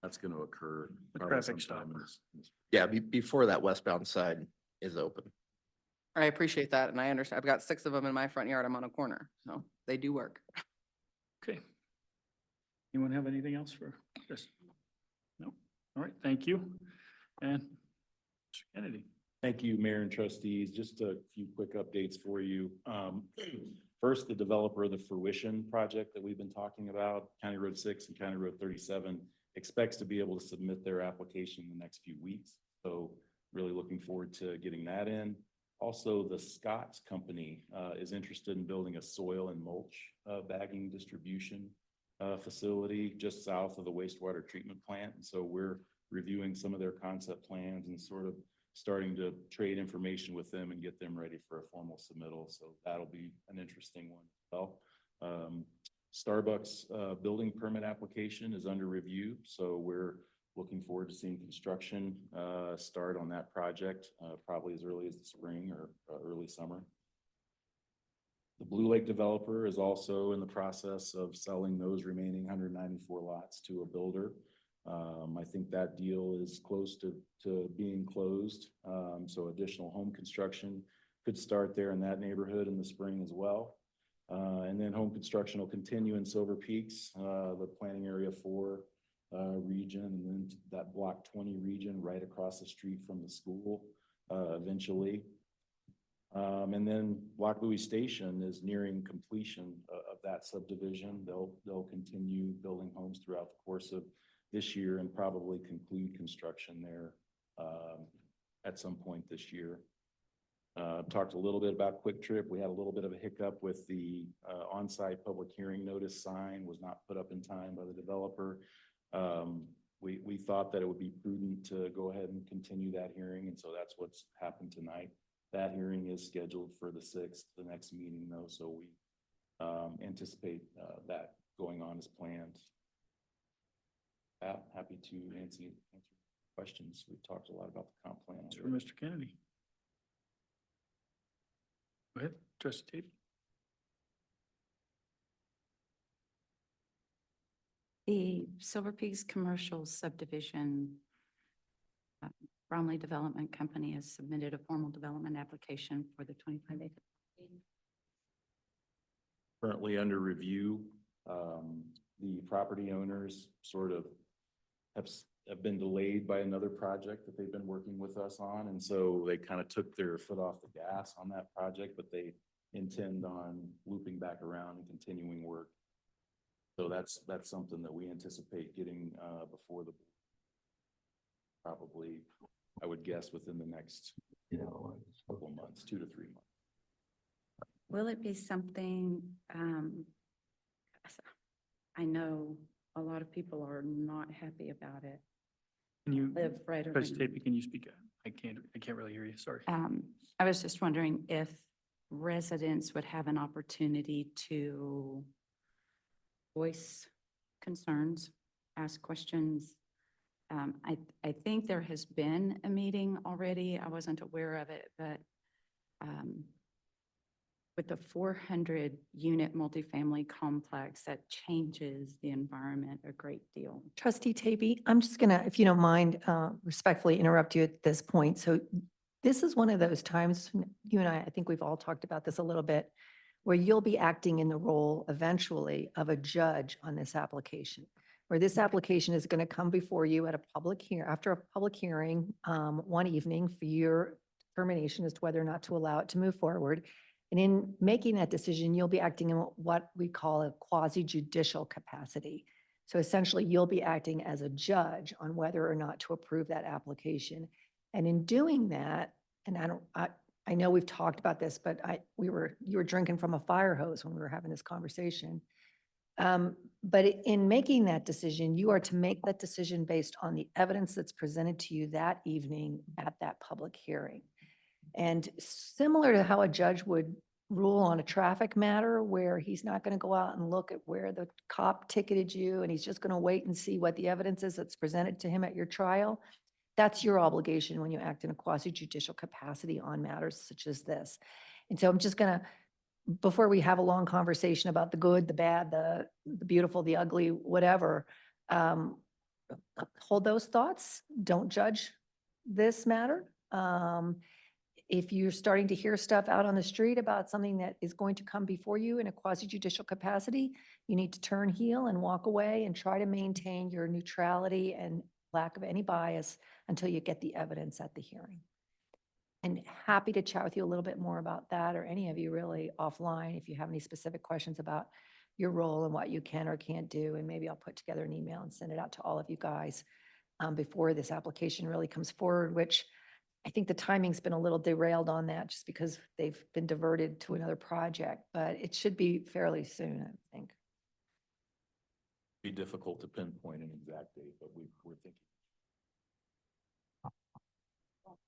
that's going to occur. The probably traffic sometime stop. in this. Yeah, before that westbound side is open. I appreciate that, and I understand. I've got 6 of them in my front yard. I'm on a corner, so they do work. Okay. Anyone have anything else for this? No? All right, thank you. And Mr. Kennedy. Thank you, Mayor and trustees. Just a few quick updates for you. First, the developer of the Fruition project that we've been talking about, County Road 6 and County Road 37, expects to be able to submit their application in the next few weeks. So really looking forward to getting that in. Also, the Scott's Company is interested in building a soil and mulch bagging distribution facility just south of the wastewater treatment plant. And so we're reviewing some of their concept plans and sort of starting to trade information with them and get them ready for a formal submittal. So that'll be an interesting one as well. Starbucks building permit application is under review. So we're looking forward to seeing construction start on that project probably as early as the spring or early summer. The Blue Lake developer is also in the process of selling those remaining 194 lots to a builder. I think that deal is close to being closed. So additional home construction could start there in that neighborhood in the spring as well. And then home construction will continue in Silver Peaks, the planning area 4 region, and then that block 20 region right across the street from the school eventually. And then Block Louis Station is nearing completion of that subdivision. They'll continue building homes throughout the course of this year and probably conclude construction there at some point this year. Talked a little bit about Quick Trip. We had a little bit of a hiccup with the on-site public hearing notice sign was not put up in time by the developer. We thought that it would be prudent to go ahead and continue that hearing, and so that's what's happened tonight. That hearing is scheduled for the 6th, the next meeting though, so we anticipate that going on as planned. Happy to answer questions. We've talked a lot about the comp plan. Sure, Mr. Kennedy. Go ahead, trustee Tate. The Silver Peaks Commercial Subdivision, Bromley Development Company has submitted a formal development application for the 25 acre. Currently under review. The property owners sort of have been delayed by another project that they've been working with us on. And so they kind of took their foot off the gas on that project, but they intend on looping back around and continuing work. So that's something that we anticipate getting before the probably, I would guess, within the next couple of months, 2 to 3 months. Will it be something, I know a lot of people are not happy about it. Can you, Live right trustee around. Tate, can you speak? I can't really hear you, sorry. I was just wondering if residents would have an opportunity to voice concerns, ask questions. I think there has been a meeting already. I wasn't aware of it, but with the 400 unit multifamily complex, that changes the environment a great deal. Trustee Tavy, I'm just gonna, if you don't mind, respectfully interrupt you at this point. So this is one of those times, you and I think we've all talked about this a little bit, where you'll be acting in the role eventually of a judge on this application, where this application is going to come before you at a after a public hearing, one evening for your determination as to whether or not to allow it to move forward. And in making that decision, you'll be acting in what we call a quasi judicial capacity. So essentially, you'll be acting as a judge on whether or not to approve that application. And in doing that, and I know we've talked about this, but you were drinking from a fire hose when we were having this conversation. But in making that decision, you are to make that decision based on the evidence that's presented to you that evening at that public hearing. And similar to how a judge would rule on a traffic matter where he's not going to go out and look at where the cop ticketed you and he's just going to wait and see what the evidence is that's presented to him at your trial. That's your obligation when you act in a quasi judicial capacity on matters such as this. And so I'm just going to, before we have a long conversation about the good, the bad, the beautiful, the ugly, whatever, hold those thoughts. Don't judge this matter. If you're starting to hear stuff out on the street about something that is going to come before you in a quasi judicial capacity, you need to turn heel and walk away and try to maintain your neutrality and lack of any bias until you get the evidence at the hearing. And happy to chat with you a little bit more about that, or any of you really offline if you have any specific questions about your role and what you can or can't do. And maybe I'll put together an email and send it out to all of you guys before this application really comes forward, which I think the timing's been a little derailed on that just because they've been diverted to another project, but it should be fairly soon, I think. Be difficult to pinpoint an exact date, but we're thinking.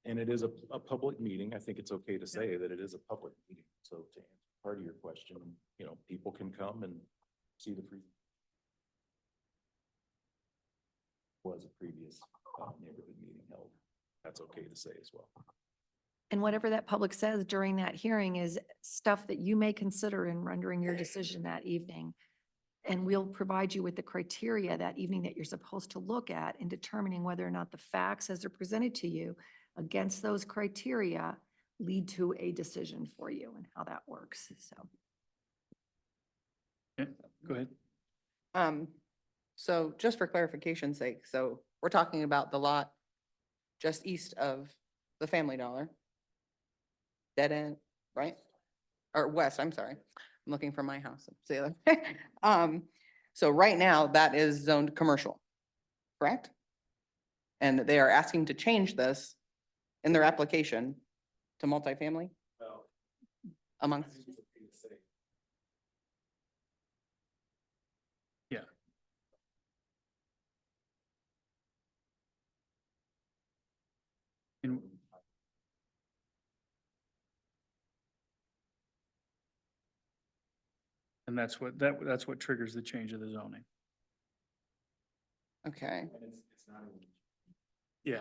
And it is a public meeting. I think it's okay to say that it is a public meeting. So to answer part of your question, people can come and see the previous. Was a previous neighborhood meeting held. That's okay to say as well. And whatever that public says during that hearing is stuff that you may consider in rendering your decision that evening. And we'll provide you with the criteria that evening that you're supposed to look at in determining whether or not the facts as they're presented to you against those criteria lead to a decision for you and how that works. So. Yeah, go ahead. So just for clarification's sake, so we're talking about the lot just east of the Family Dollar. Dead end, right? Or west, I'm sorry. I'm looking for my house. See the other. So right now that is zoned commercial, correct? And they are asking to change this in their application to multifamily amongst? Yeah. And that's what triggers the change of the zoning. Okay, Yeah.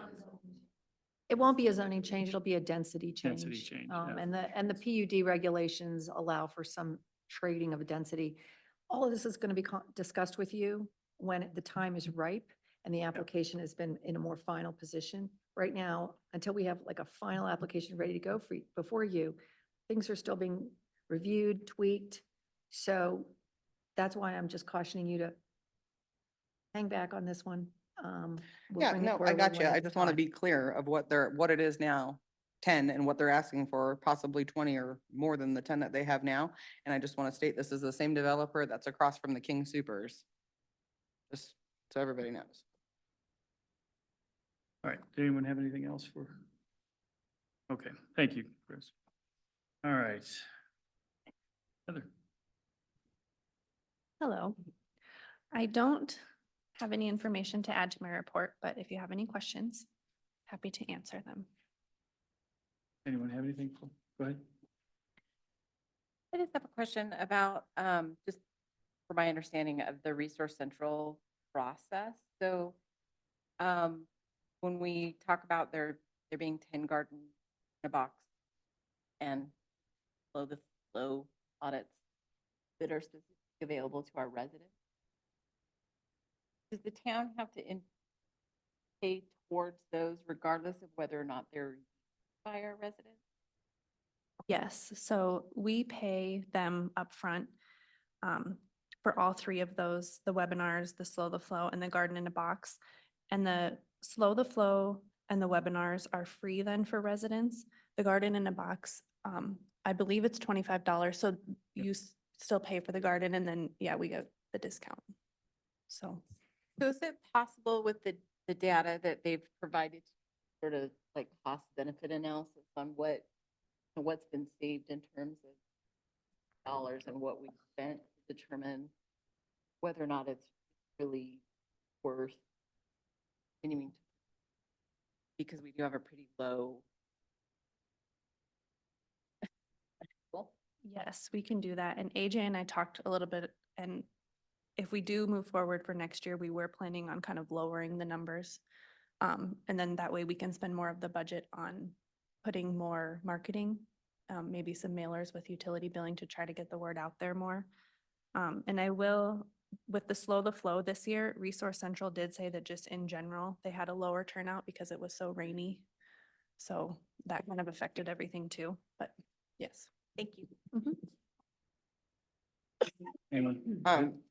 It won't be a zoning change, it'll be a density change. Density change, yeah. And the PUD regulations allow for some trading of a density. All of this is going to be discussed with you when the time is ripe and the application has been in a more final position. Right now, until we have like a final application ready to go before you, things are still being reviewed, tweaked. So that's why I'm just cautioning you to hang back on this one. We'll yeah, bring it no, I forward got you. when I it's just want to time. be clear of what it is now, 10, and what they're asking for, possibly 20 or more than the 10 that they have now. And I just want to state this is the same developer that's across from the King Supers. Just so everybody knows. All right. Did anyone have anything else for? Okay, thank you, Chris. All right. Heather. Hello. I don't have any information to add to my report, but if you have any questions, happy to answer them. Anyone have anything? Go ahead. I just have a question about, just for my understanding of the Resource Central process. So, when we talk about there being 10 garden in a box and the flow audits that are specifically available to our residents, does the town have to pay towards those regardless of whether or not they're used by our residents? Yes, so we pay them upfront for all three of those, the webinars, the Slow the Flow, and the Garden in a Box. And the Slow the Flow and the webinars are free then for residents. The Garden in a Box, I believe it's $25, so you still pay for the garden and then, yeah, we get the discount. So. So is it possible with the data that they've provided, sort of like cost benefit analysis on what's been saved in terms of dollars and what we spent to determine whether or not it's really worth continuing to, because we do have a pretty low. Yes, we can do that. And AJ and I talked a little bit, and if we do move forward for next year, we were planning on kind of lowering the numbers. And then that way we can spend more of the budget on putting more marketing, maybe some mailers with utility billing to try to get the word out there more. And I will, with the Slow the Flow this year, Resource Central did say that just in general, they had a lower turnout because it was so rainy. So that kind of affected everything too, but yes. Thank you. Anyone?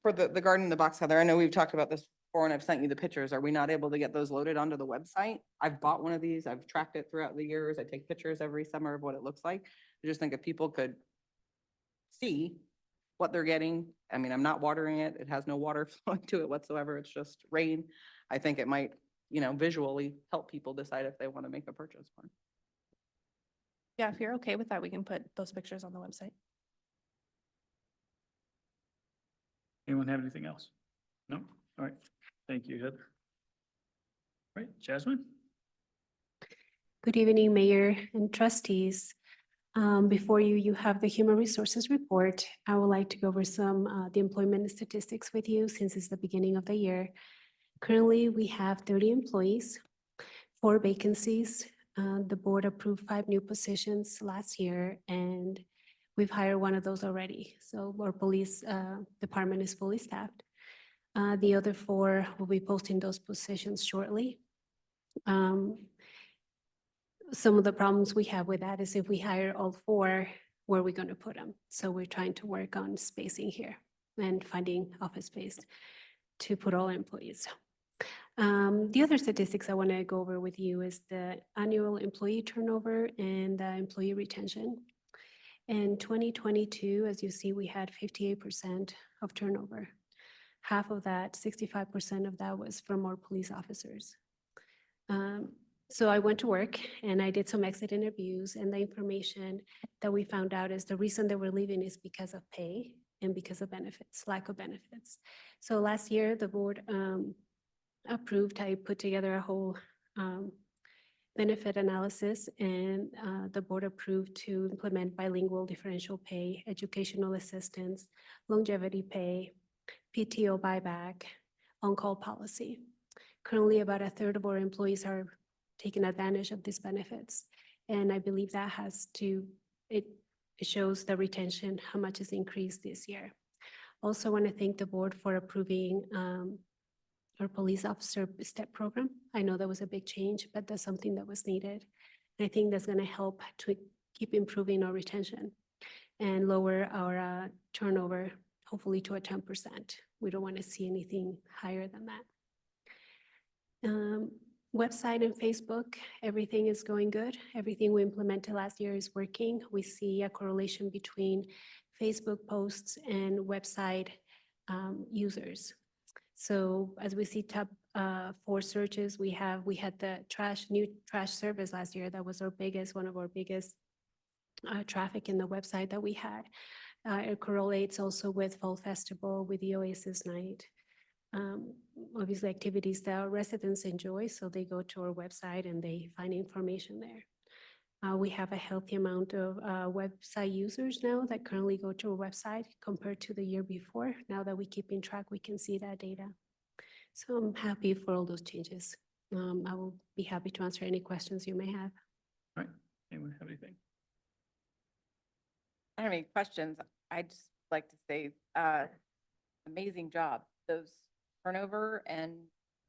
For the garden in the box, Heather, I know we've talked about this before and I've sent you the pictures. Are we not able to get those loaded onto the website? I've bought one of these. I've tracked it throughout the years. I take pictures every summer of what it looks like. I just think if people could see what they're getting, I mean, I'm not watering it. It has no water flowing to it whatsoever. It's just rain. I think it might, visually help people decide if they want to make a purchase one. Yeah, if you're okay with that, we can put those pictures on the website. Anyone have anything else? No? All right. Thank you, Heather. All right, Jasmine? Good evening, Mayor and trustees. Before you, you have the Human Resources Report. I would like to go over some the employment statistics with you since it's the beginning of the year. Currently, we have 30 employees, 4 vacancies. The board approved 5 new positions last year, and we've hired one of those already. So our police department is fully staffed. The other 4 will be posting those positions shortly. Some of the problems we have with that is if we hire all 4, where are we going to put them? So we're trying to work on spacing here and finding office space to put all employees. The other statistics I want to go over with you is the annual employee turnover and the employee retention. In 2022, as you see, we had 58% of turnover. Half of that, 65% of that was from our police officers. So I went to work and I did some exit interviews, and the information that we found out is the reason they were leaving is because of pay and because of benefits, lack of benefits. So last year, the board approved, I put together a whole benefit analysis, and the board approved to implement bilingual differential pay, educational assistance, longevity pay, PTO buyback, on-call policy. Currently, about a third of our employees are taking advantage of these benefits. And I believe that it shows the retention, how much has increased this year. Also want to thank the board for approving our police officer STEP program. I know that was a big change, but that's something that was needed. And I think that's going to help to keep improving our retention and lower our turnover, hopefully to a 10%. We don't want to see anything higher than that. Website and Facebook, everything is going good. Everything we implemented last year is working. We see a correlation between Facebook posts and website users. So as we see top 4 searches, we had the new trash service last year. That was one of our biggest traffic in the website that we had. It correlates also with Fall Festival, with the Oasis Night. Obviously activities that our residents enjoy, so they go to our website and they find information there. We have a healthy amount of website users now that currently go to our website compared to the year before. Now that we keep in track, we can see that data. So I'm happy for all those changes. I will be happy to answer any questions you may have. All right, anyone have anything? I don't have any questions. I just like to say, amazing job. Those turnover and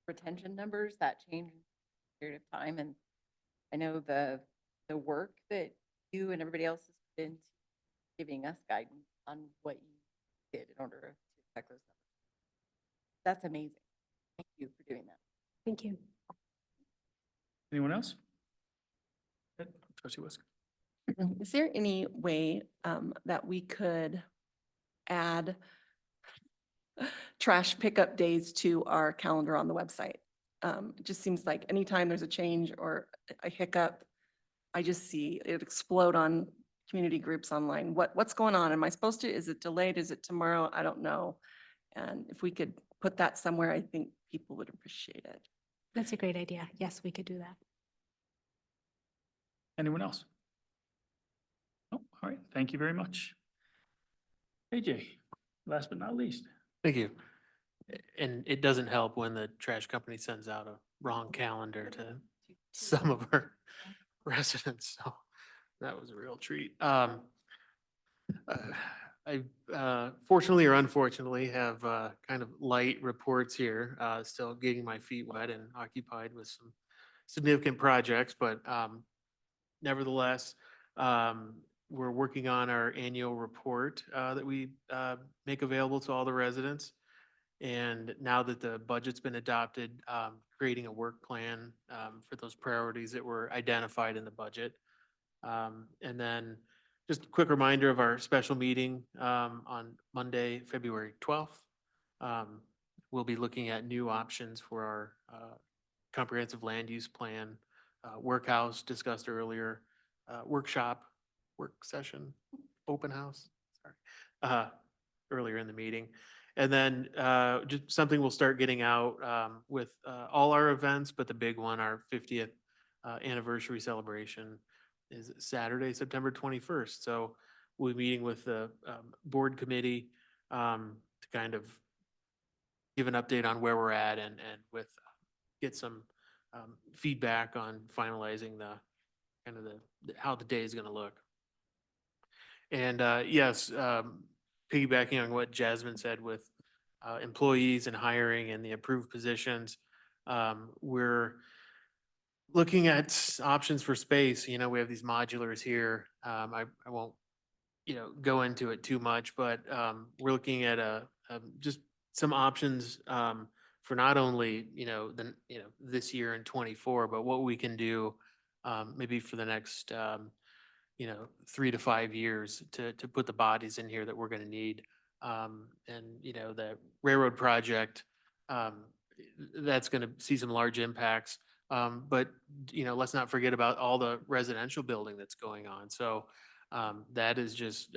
retention numbers that change in a period of time. And I know the work that you and everybody else has put into giving us guidance on what you did in order to affect those numbers. That's amazing. Thank you for doing that. Thank you. Anyone else? Trustee Wisk. Is there any way that we could add trash pickup days to our calendar on the website? It just seems like anytime there's a change or a hiccup, I just see it explode on community groups online. What's going on? Am I supposed to? Is it delayed? Is it tomorrow? I don't know. And if we could put that somewhere, I think people would appreciate it. That's a great idea. Yes, we could do that. Anyone else? Oh, all right, thank you very much. AJ, last but not least. Thank you. And it doesn't help when the trash company sends out a wrong calendar to some of our residents, so that was a real treat. I fortunately or unfortunately have kind of light reports here, still getting my feet wet and occupied with some significant projects, but nevertheless, we're working on our annual report that we make available to all the residents. And now that the budget's been adopted, creating a work plan for those priorities that were identified in the budget. And then just a quick reminder of our special meeting on Monday, February 12th. We'll be looking at new options for our comprehensive land use plan, workhouse discussed earlier, workshop, work session, open house, sorry, earlier in the meeting. And then just something we'll start getting out with all our events, but the big one, our 50th anniversary celebration is Saturday, September 21st. So we'll be meeting with the board committee to kind of give an update on where we're at and with get some feedback on finalizing the kind of how the day is going to look. And yes, piggybacking on what Jasmine said with employees and hiring and the approved positions, we're looking at options for space. You know, we have these modulars here. I won't, go into it too much, but we're looking at just some options for not only, this year in 24, but what we can do maybe for the next 3 to 5 years to put the bodies in here that we're going to need. And, the railroad project, that's going to see some large impacts But, let's not forget about all the residential building that's going on. So that is just,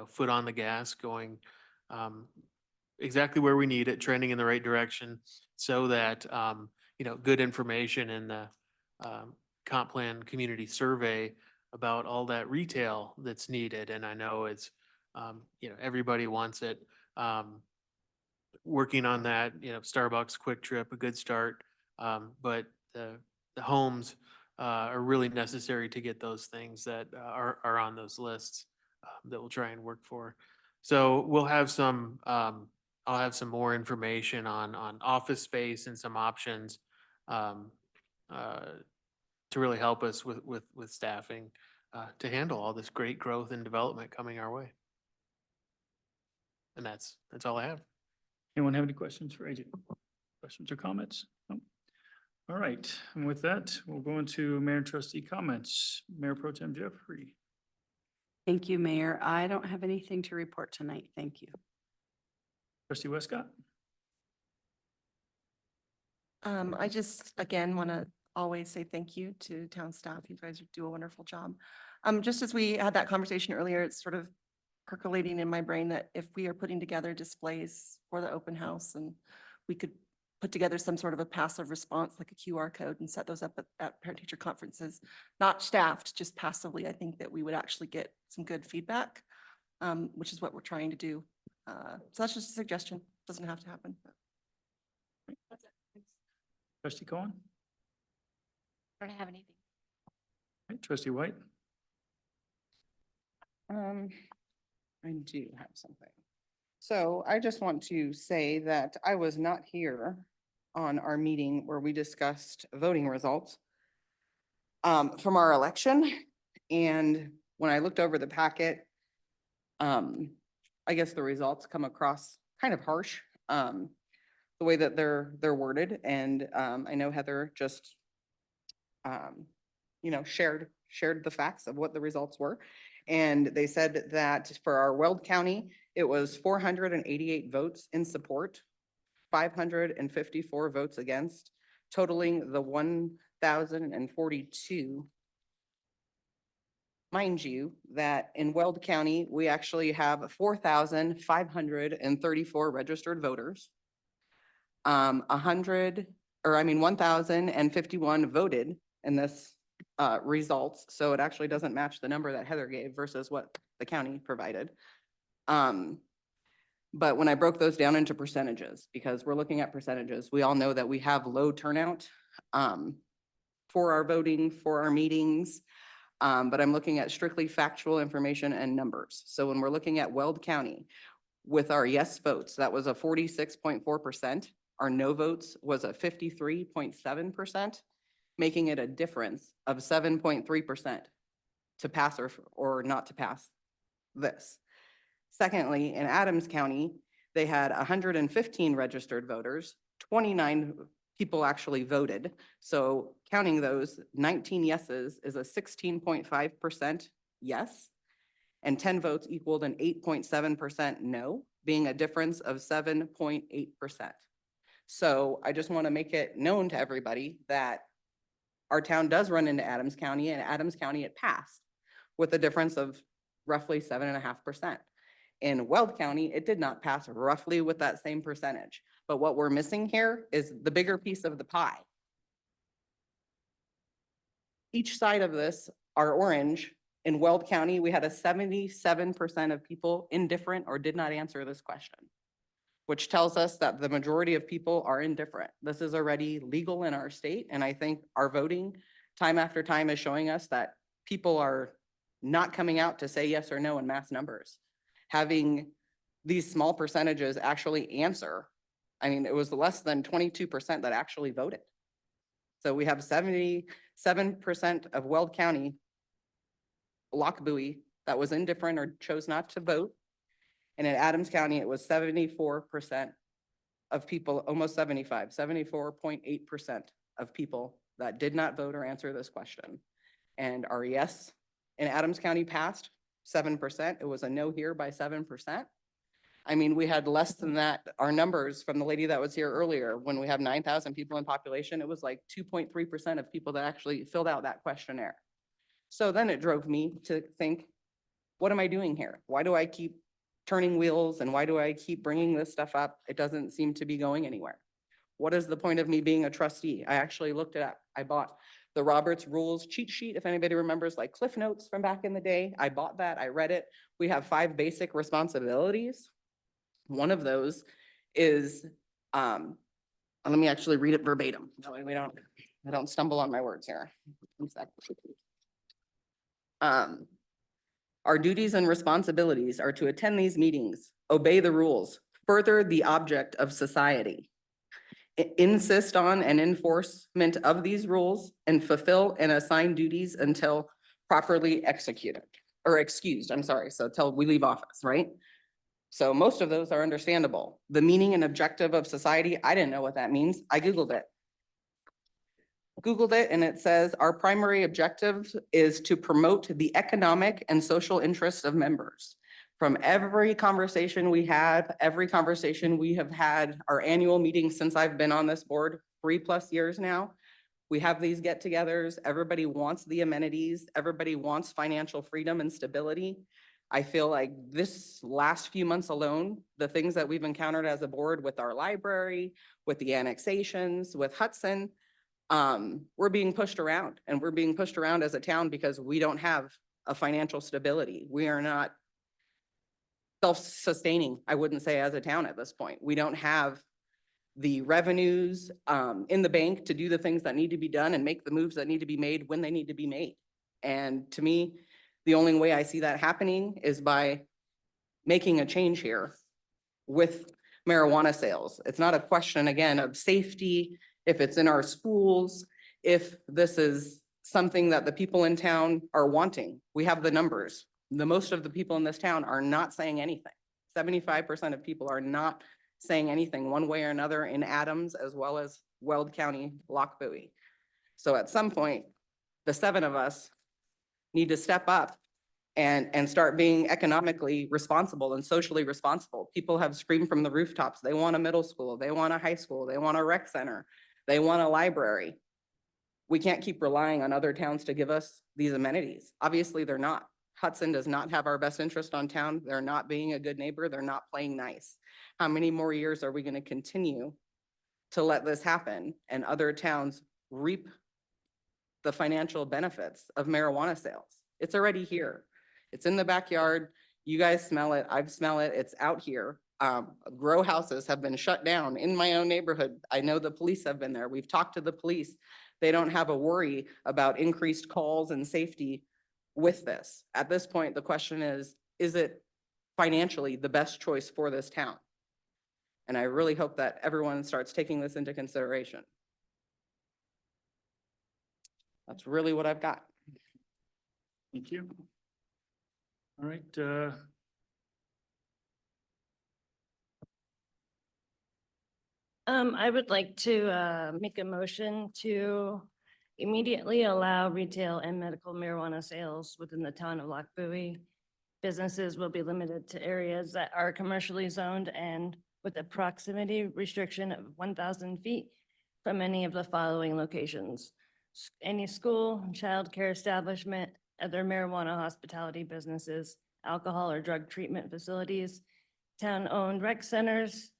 foot on the gas going exactly where we need it, trending in the right direction so that, good information in the comp plan community survey about all that retail that's needed. And I know it's, everybody wants it. Working on that, Starbucks, Quick Trip, a good start. But the homes are really necessary to get those things that are on those lists that we'll try and work for. So we'll have some, I'll have some more information on office space and some options to really help us with staffing to handle all this great growth and development coming our way. And that's all I have. Anyone have any questions for AJ? Questions or comments? No? All right, and with that, we'll go into mayor and trustee comments. Mayor Pro Tem Jeffrey. Thank you, Mayor. I don't have anything to report tonight. Thank you. Trustee Westcott. I just, again, want to always say thank you to town staff. You guys do a wonderful job. Just as we had that conversation earlier, it's sort of percolating in my brain that if we are putting together displays for the open house and we could put together some sort of a passive response, like a QR code, and set those up at parent-teacher conferences, not staffed, just passively, I think that we would actually get some good feedback, which is what we're trying to do. So that's just a suggestion. Doesn't have to happen. That's it. Thanks. Trustee Cohen. I don't have anything. Right, Trustee White. I do have something. So I just want to say that I was not here on our meeting where we discussed voting results from our election. And when I looked over the packet, I guess the results come across kind of harsh, the way that they're worded. And I know Heather just, shared the facts of what the results were. And they said that for our Weld County, it was 488 votes in support, 554 votes against, totaling the 1,042. Mind you, that in Weld County, we actually have 4,534 registered voters. 1,051 voted in this results. So it actually doesn't match the number that Heather gave versus what the county provided. But when I broke those down into percentages, because we're looking at percentages, we all know that we have low turnout for our voting, for our meetings. But I'm looking at strictly factual information and numbers. So when we're looking at Weld County with our yes votes, that was a 46.4%. Our no votes was a 53.7%. Making it a difference of 7.3% to pass or not to pass this. Secondly, in Adams County, they had 115 registered voters, 29 people actually voted. So counting those, 19 yeses is a 16.5% yes, and 10 votes equaled an 8.7% no, being a difference of 7.8%. So I just want to make it known to everybody that our town does run into Adams County, and Adams County it passed with a difference of roughly 7.5%. In Weld County, it did not pass roughly with that same percentage. But what we're missing here is the bigger piece of the pie. Each side of this are orange. In Weld County, we had a 77% of people indifferent or did not answer this question, which tells us that the majority of people are indifferent. This is already legal in our state, and I think our voting time after time is showing us that people are not coming out to say yes or no in mass numbers. Having these small percentages actually answer, I mean, it was less than 22% that actually voted. So we have 77% of Weld County, Lockbuoy, that was indifferent or chose not to vote. And in Adams County, it was 74% of people, almost 74.8% of people that did not vote or answer this question. And our yes in Adams County passed 7%. It was a no here by 7%. I mean, we had less than that. Our numbers from the lady that was here earlier, when we have 9,000 people in population, it was like 2.3% of people that actually filled out that questionnaire. So then it drove me to think, what am I doing here? Why do I keep turning wheels and why do I keep bringing this stuff up? It doesn't seem to be going anywhere. What is the point of me being a trustee? I actually looked it up. I bought the Roberts Rules cheat sheet, if anybody remembers, like Cliff Notes from back in the day. I bought that, I read it. We have 5 basic responsibilities. One of those is, let me actually read it verbatim. That way I don't stumble on my words here. One sec. Our duties and responsibilities are to attend these meetings, obey the rules, further the object of society, insist on and enforcement of these rules, and fulfill and assign duties until properly executed, or excused, I'm sorry, so till we leave office, right? So most of those are understandable. The meaning and objective of society, I didn't know what that means. I Googled it. And it says our primary objective is to promote the economic and social interests of members. From every conversation we have had, our annual meetings since I've been on this board 3+ years now, we have these get-togethers. Everybody wants the amenities. Everybody wants financial freedom and stability. I feel like this last few months alone, the things that we've encountered as a board with our library, with the annexations, with Hudson, we're being pushed around, and we're being pushed around as a town because we don't have a financial stability. We are not self-sustaining, I wouldn't say, as a town at this point. We don't have the revenues in the bank to do the things that need to be done and make the moves that need to be made when they need to be made. And to me, the only way I see that happening is by making a change here with marijuana sales. It's not a question, again, of safety, if it's in our schools, if this is something that the people in town are wanting. We have the numbers. The most of the people in this town are not saying anything. 75% of people are not saying anything one way or another in Adams, as well as Weld County, Lockbowie. So at some point, the 7 of us need to step up and start being economically responsible and socially responsible. People have screamed from the rooftops. They want a middle school. They want a high school. They want a rec center. They want a library. We can't keep relying on other towns to give us these amenities. Obviously, they're not. Hudson does not have our best interest on town. They're not being a good neighbor. They're not playing nice. How many more years are we going to continue to let this happen and other towns reap the financial benefits of marijuana sales? It's already here. It's in the backyard. You guys smell it. I smell it. It's out here. Grow houses have been shut down in my own neighborhood. I know the police have been there. We've talked to the police. They don't have a worry about increased calls and safety with this. At this point, the question is it financially the best choice for this town? And I really hope that everyone starts taking this into consideration. That's really what I've got. Thank you. All right, I would like to make a motion to immediately allow retail and medical marijuana sales within the town of Lockbowie. Businesses will be limited to areas that are commercially zoned and with a proximity restriction of 1,000 feet from any of the following locations: any school, childcare establishment, other marijuana hospitality businesses, alcohol or drug treatment facilities, town-owned rec centers,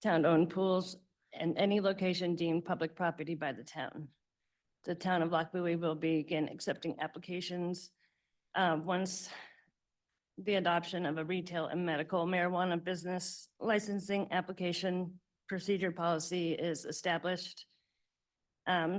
town-owned pools, and any location deemed public property by the town. The town of Lockbowie will begin accepting applications once the adoption of a retail and medical marijuana business licensing application procedure policy is established.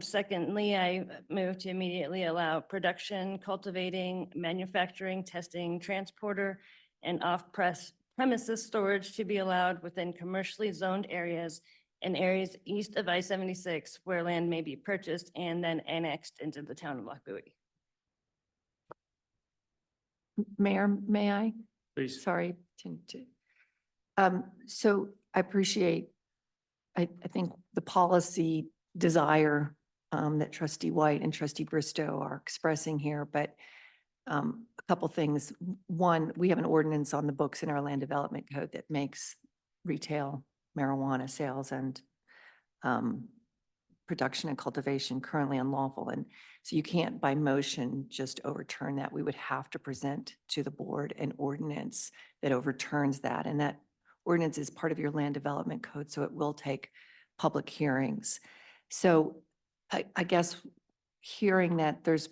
Secondly, I move to immediately allow production, cultivating, manufacturing, testing, transporter, and off-premises storage to be allowed within commercially zoned areas in areas east of I-76 where land may be purchased and then annexed into the town of Lockbowie. Mayor, may I? please. Sorry. So I appreciate, I think the policy desire that Trustee White and Trustee Bristow are expressing here, but a couple things. One, we have an ordinance on the books in our land development code that makes retail marijuana sales and production and cultivation currently unlawful. And so you can't by motion just overturn that. We would have to present to the board an ordinance that overturns that. And that ordinance is part of your land development code, so it will take public hearings. So I guess hearing that there's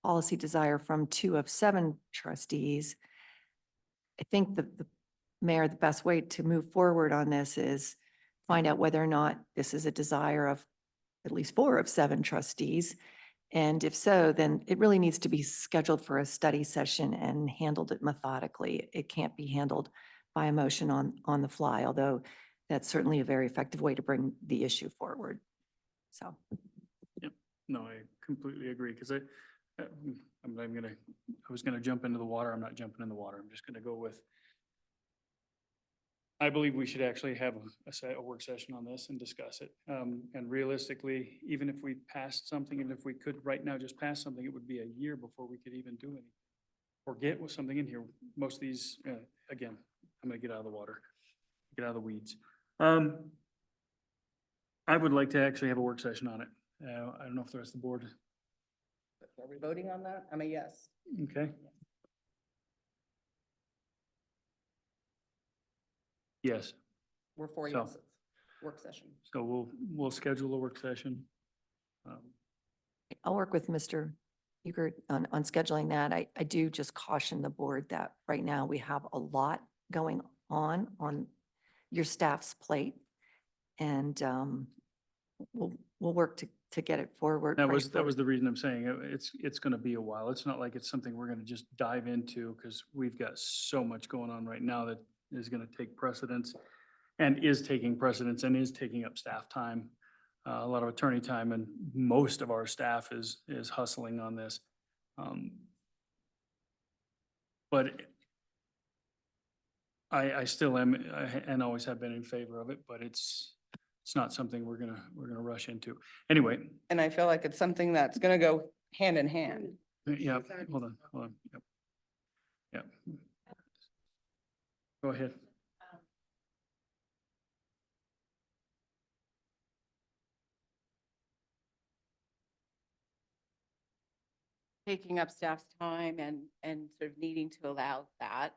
policy desire from 2 of 7 trustees, I think the mayor, the best way to move forward on this is find out whether or not this is a desire of at least 4 of 7 trustees. And if so, then it really needs to be scheduled for a study session and handled it methodically. It can't be handled by a motion on the fly, although that's certainly a very effective way to bring the issue forward. So. No, I completely agree, because I was gonna jump into the water. I'm not jumping in the water. I'm just gonna go with, I believe we should actually have a work session on this and discuss it. And realistically, even if we passed something, and if we could right now just pass something, it would be a year before we could even do anything. Or get with something in here. Most of these, again, I'm gonna get out of the water, get out of the weeds. I would like to actually have a work session on it. I don't know if the rest of the board, Are we voting on that? I'm a yes. okay? Yes, We're 4 So- yeses. Work session. so we'll schedule a work session. I'll work with Mr. Hugert on scheduling that. I do just caution the board that right now we have a lot going on your staff's plate. And we'll work to get it forward. That bring it was forward. the reason I'm saying it's gonna be a while. It's not like it's something we're gonna just dive into, because we've got so much going on right now that is gonna take precedence and is taking precedence and is taking up staff time, a lot of attorney time, and most of our staff is hustling on this. But I still am, and always have been in favor of it, but it's not something we're gonna rush into. Anyway, And I feel like it's something that's gonna go hand in hand. yeah, hold on, yep. Yep. Go ahead. Taking up staff's time and sort of needing to allow that.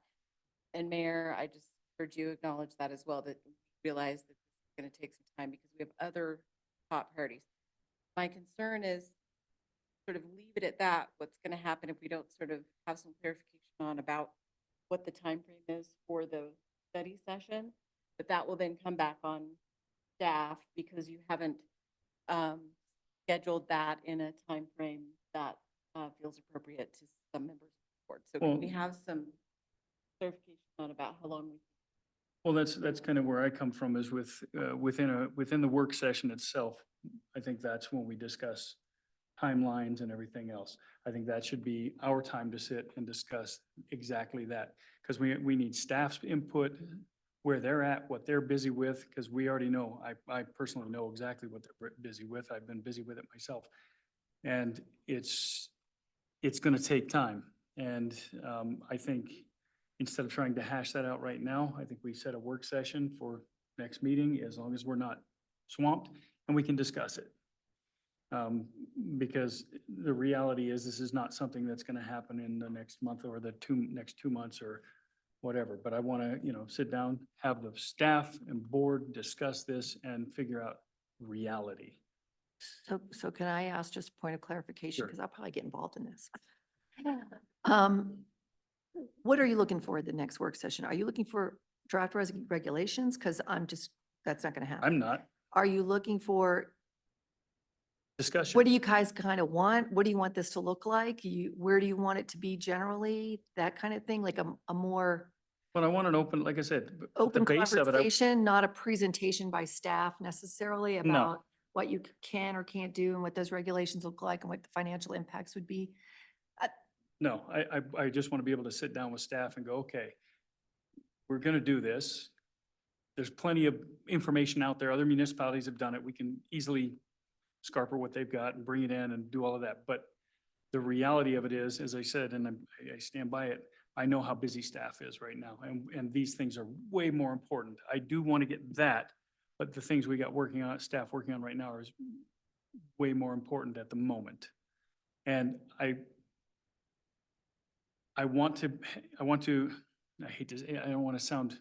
And Mayor, I just heard you acknowledge that as well, that you realize that it's going to take some time because we have other top priorities. My concern is sort of leave it at that. What's going to happen if we don't sort of have some clarification on about what the time frame is for the study session? But that will then come back on staff because you haven't scheduled that in a time frame that feels appropriate to some members of the board. So can we Well- have some clarification on about how long we? Well, that's kind of where I come from, is within the work session itself. I think that's when we discuss timelines and everything else. I think that should be our time to sit and discuss exactly that. Because we need staff's input, where they're at, what they're busy with, because we already know, I personally know exactly what they're busy with. I've been busy with it myself. And it's gonna take time. And I think instead of trying to hash that out right now, I think we set a work session for next meeting, as long as we're not swamped, and we can discuss it. Because the reality is, this is not something that's gonna happen in the next month or the next 2 months or whatever. But I wanna, sit down, have the staff and board discuss this and figure out reality. So can I ask just a point of clarification? Sure. Because I'll probably get involved in this. What are you looking for at the next work session? Are you looking for draft regulations? Because that's not going to happen. I'm not. Are you looking for, Discussion. what do you guys kind of want? What do you want this to look like? Where do you want it to be generally? That kind of thing, like a more But I want an open, like I said, the open base of it, conversation, not a presentation by staff necessarily about what you can or can't do and what those regulations look like and what the financial impacts would be. No, I just want to be able to sit down with staff and go, okay, we're going to do this. There's plenty of information out there. Other municipalities have done it. We can easily scarper what they've got and bring it in and do all of that. But the reality of it is, as I said, and I stand by it, I know how busy staff is right now, and these things are way more important. I do want to get that, but the things we got working on, staff working on right now is way more important at the moment. And I want to, I hate to, I don't want to sound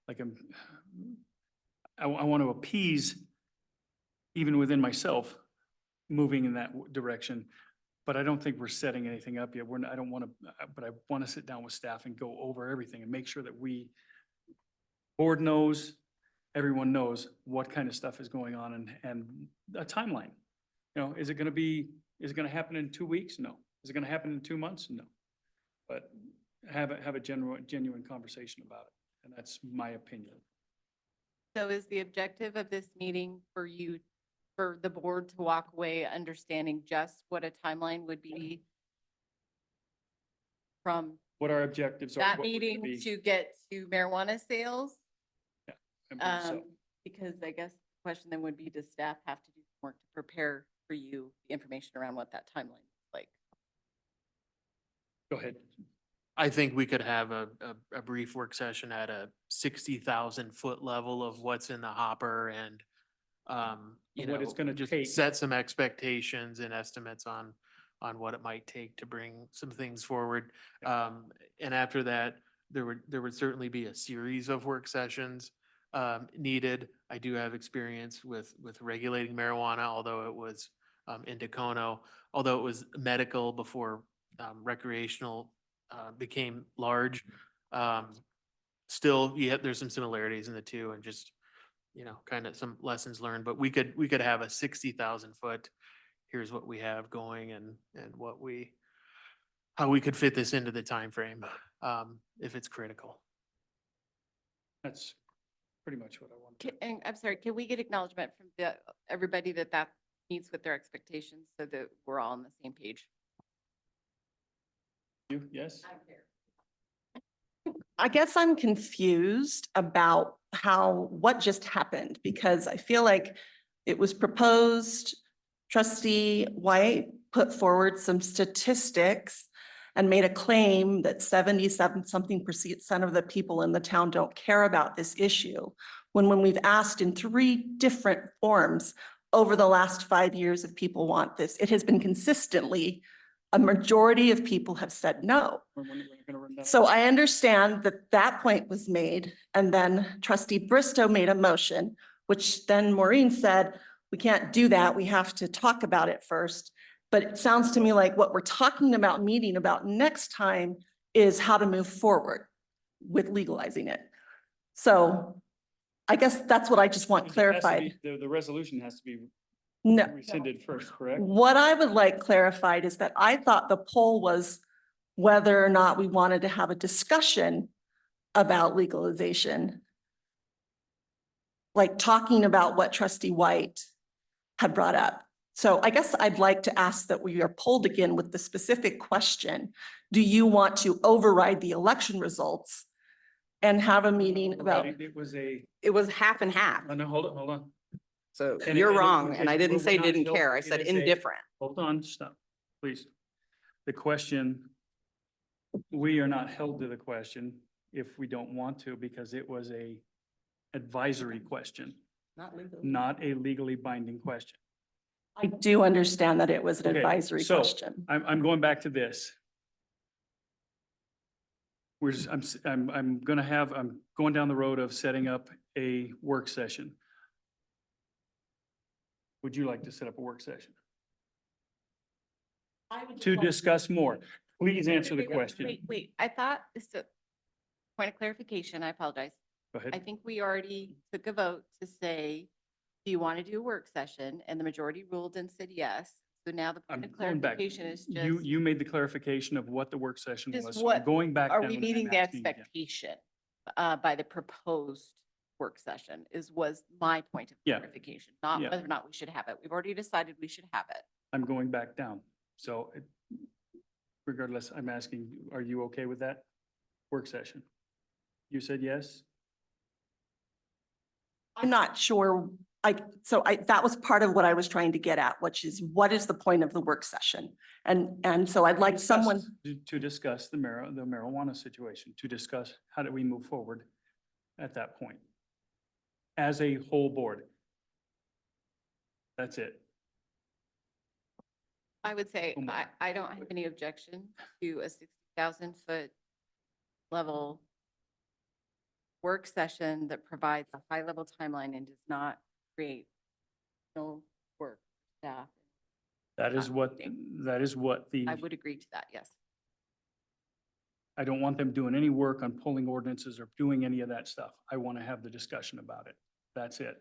like I want to appease even within myself, moving in that direction. But I don't think we're setting anything up yet. I don't want to, but I want to sit down with staff and go over everything and make sure that board knows, everyone knows what kind of stuff is going on and a timeline. You know, is it going to happen in 2 weeks? No. Is it going to happen in 2 months? No. But have a genuine conversation about it. And that's my opinion. So is the objective of this meeting for you, for the board to walk away understanding just what a timeline would be from What our objectives are. that what we're gonna meeting be. to get to marijuana sales? I believe so. Because I guess the question then would be, does staff have to do some work to prepare for you the information around what that timeline is like? Go ahead. I think we could have a brief work session at a 60,000 foot level of what's in the hopper and, you What know, it's gonna just take. set some expectations and estimates on what it might take to bring some things forward. And after that, there would certainly be a series of work sessions needed. I do have experience with regulating marijuana, although it was in Dacono, although it was medical before recreational became large. Still, yeah, there's some similarities in the two and just, you know, kind of some lessons learned, but we could have a 60,000 foot, here's what we have going and how we could fit this into the timeframe, if it's critical. That's pretty much what I want. And I'm sorry, can we get acknowledgement from everybody that meets with their expectations so that we're all on the same page? You, yes? I guess I'm confused about what just happened, because I feel like it was proposed, trustee White put forward some statistics and made a claim that 77% of the people in the town don't care about this issue. When we've asked in 3 different forms over the last 5 years if people want this, it has been consistently, a majority of people have said no. We're gonna run down. So I understand that point was made, and then trustee Bristow made a motion, which then Maureen said, we can't do that. We have to talk about it first. But it sounds to me like what we're talking about, meeting about next time is how to move forward with legalizing it. So I guess that's what I just want It has to clarified. be- The resolution has to be No. rescinded first, correct? What I would like clarified is that I thought the poll was whether or not we wanted to have a discussion about legalization. Like talking about what trustee White had brought up. So I guess I'd like to ask that we are polled again with the specific question. Do you want to override the election results and have a meeting about? It was a, It was half and half. oh, no, hold on. So And you're it- wrong. it- And I didn't we're say not didn't held- care. I it said is a- indifferent. Hold on, stop, please. The question, we are not held to the question if we don't want to, because it was a advisory question, Not legally. not a legally binding question. I do understand that it was an Okay, advisory so question. I'm going back to this. I'm going down the road of setting up a work session. Would you like to set up a work session? To discuss more? Please answer the question. Wait, I thought, this a point of clarification, I apologize. Go I ahead. think we already took a vote to say, do you want to do a work session? And the majority ruled and said yes. So now the I'm point of going back. clarification is You, just, you made the clarification of what the work session Just was. So I'm what going back. are down we and meeting I'm the asking again. expectation by the proposed work session was my point of Yeah. clarification, not Yeah. whether or not we should have it. We've already decided we should have it. I'm going back down. So regardless, I'm asking, are you okay with that work session? You said yes? I'm not sure that was part of what I was trying to get at, which is what is the point of the work session? And so I'd like someone, To discuss the marijuana situation, to discuss how do we move forward at that point. As a whole board. That's it. I would say, One more. I don't have any objection to a 60,000-foot level work session that provides a high-level timeline and does not create no work for staff. That is what, the, I would agree to that, yes. I don't want them doing any work on pulling ordinances or doing any of that stuff. I want to have the discussion about it. That's it.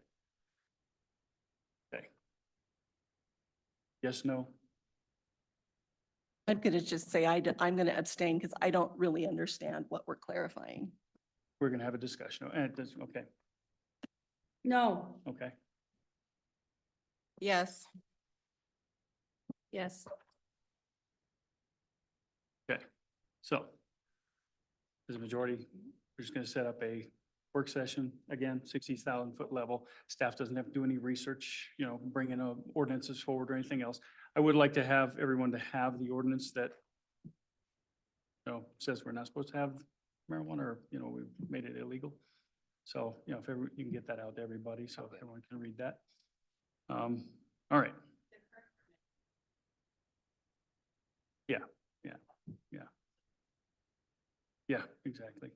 Okay. Yes, no? I'm going to just say I'm going to abstain because I don't really understand what we're clarifying. We're going to have a discussion. And it does, okay, No. okay. Yes. Yes. Okay, so as a majority, we're just gonna set up a work session, again, 60,000-foot level. Staff doesn't have to do any research, bringing ordinances forward or anything else. I would like to have everyone to have the ordinance that says we're not supposed to have marijuana, or, we've made it illegal. So, if you can get that out to everybody, so everyone can read that. All right. Yeah, exactly.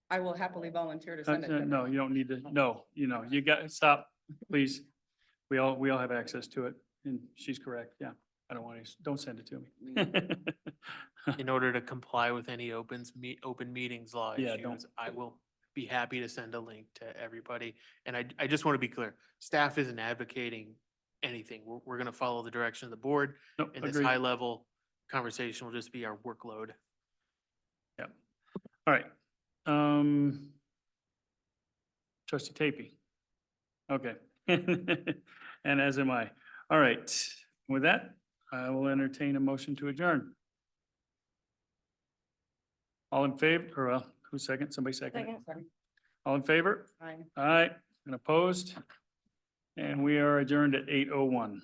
I will happily volunteer to send it. to No, you don't need to, no, you got, stop, please. We all have access to it, and she's correct, yeah. I don't want to, don't send it to me. In order to comply with any open meetings law Yeah, issues, don't- I will be happy to send a link to everybody. And I just want to be clear, staff isn't advocating anything. We're going to follow the direction of the board. Nope, And this agreed. high level conversation will just be our workload. Yeah, all right. Trustee Tapey. Okay. And as am I. All right, with that, I will entertain a motion to adjourn. All in favor, or who's second? Somebody second? All in favor? Aye. Aye, and opposed? And we are adjourned at 8:01.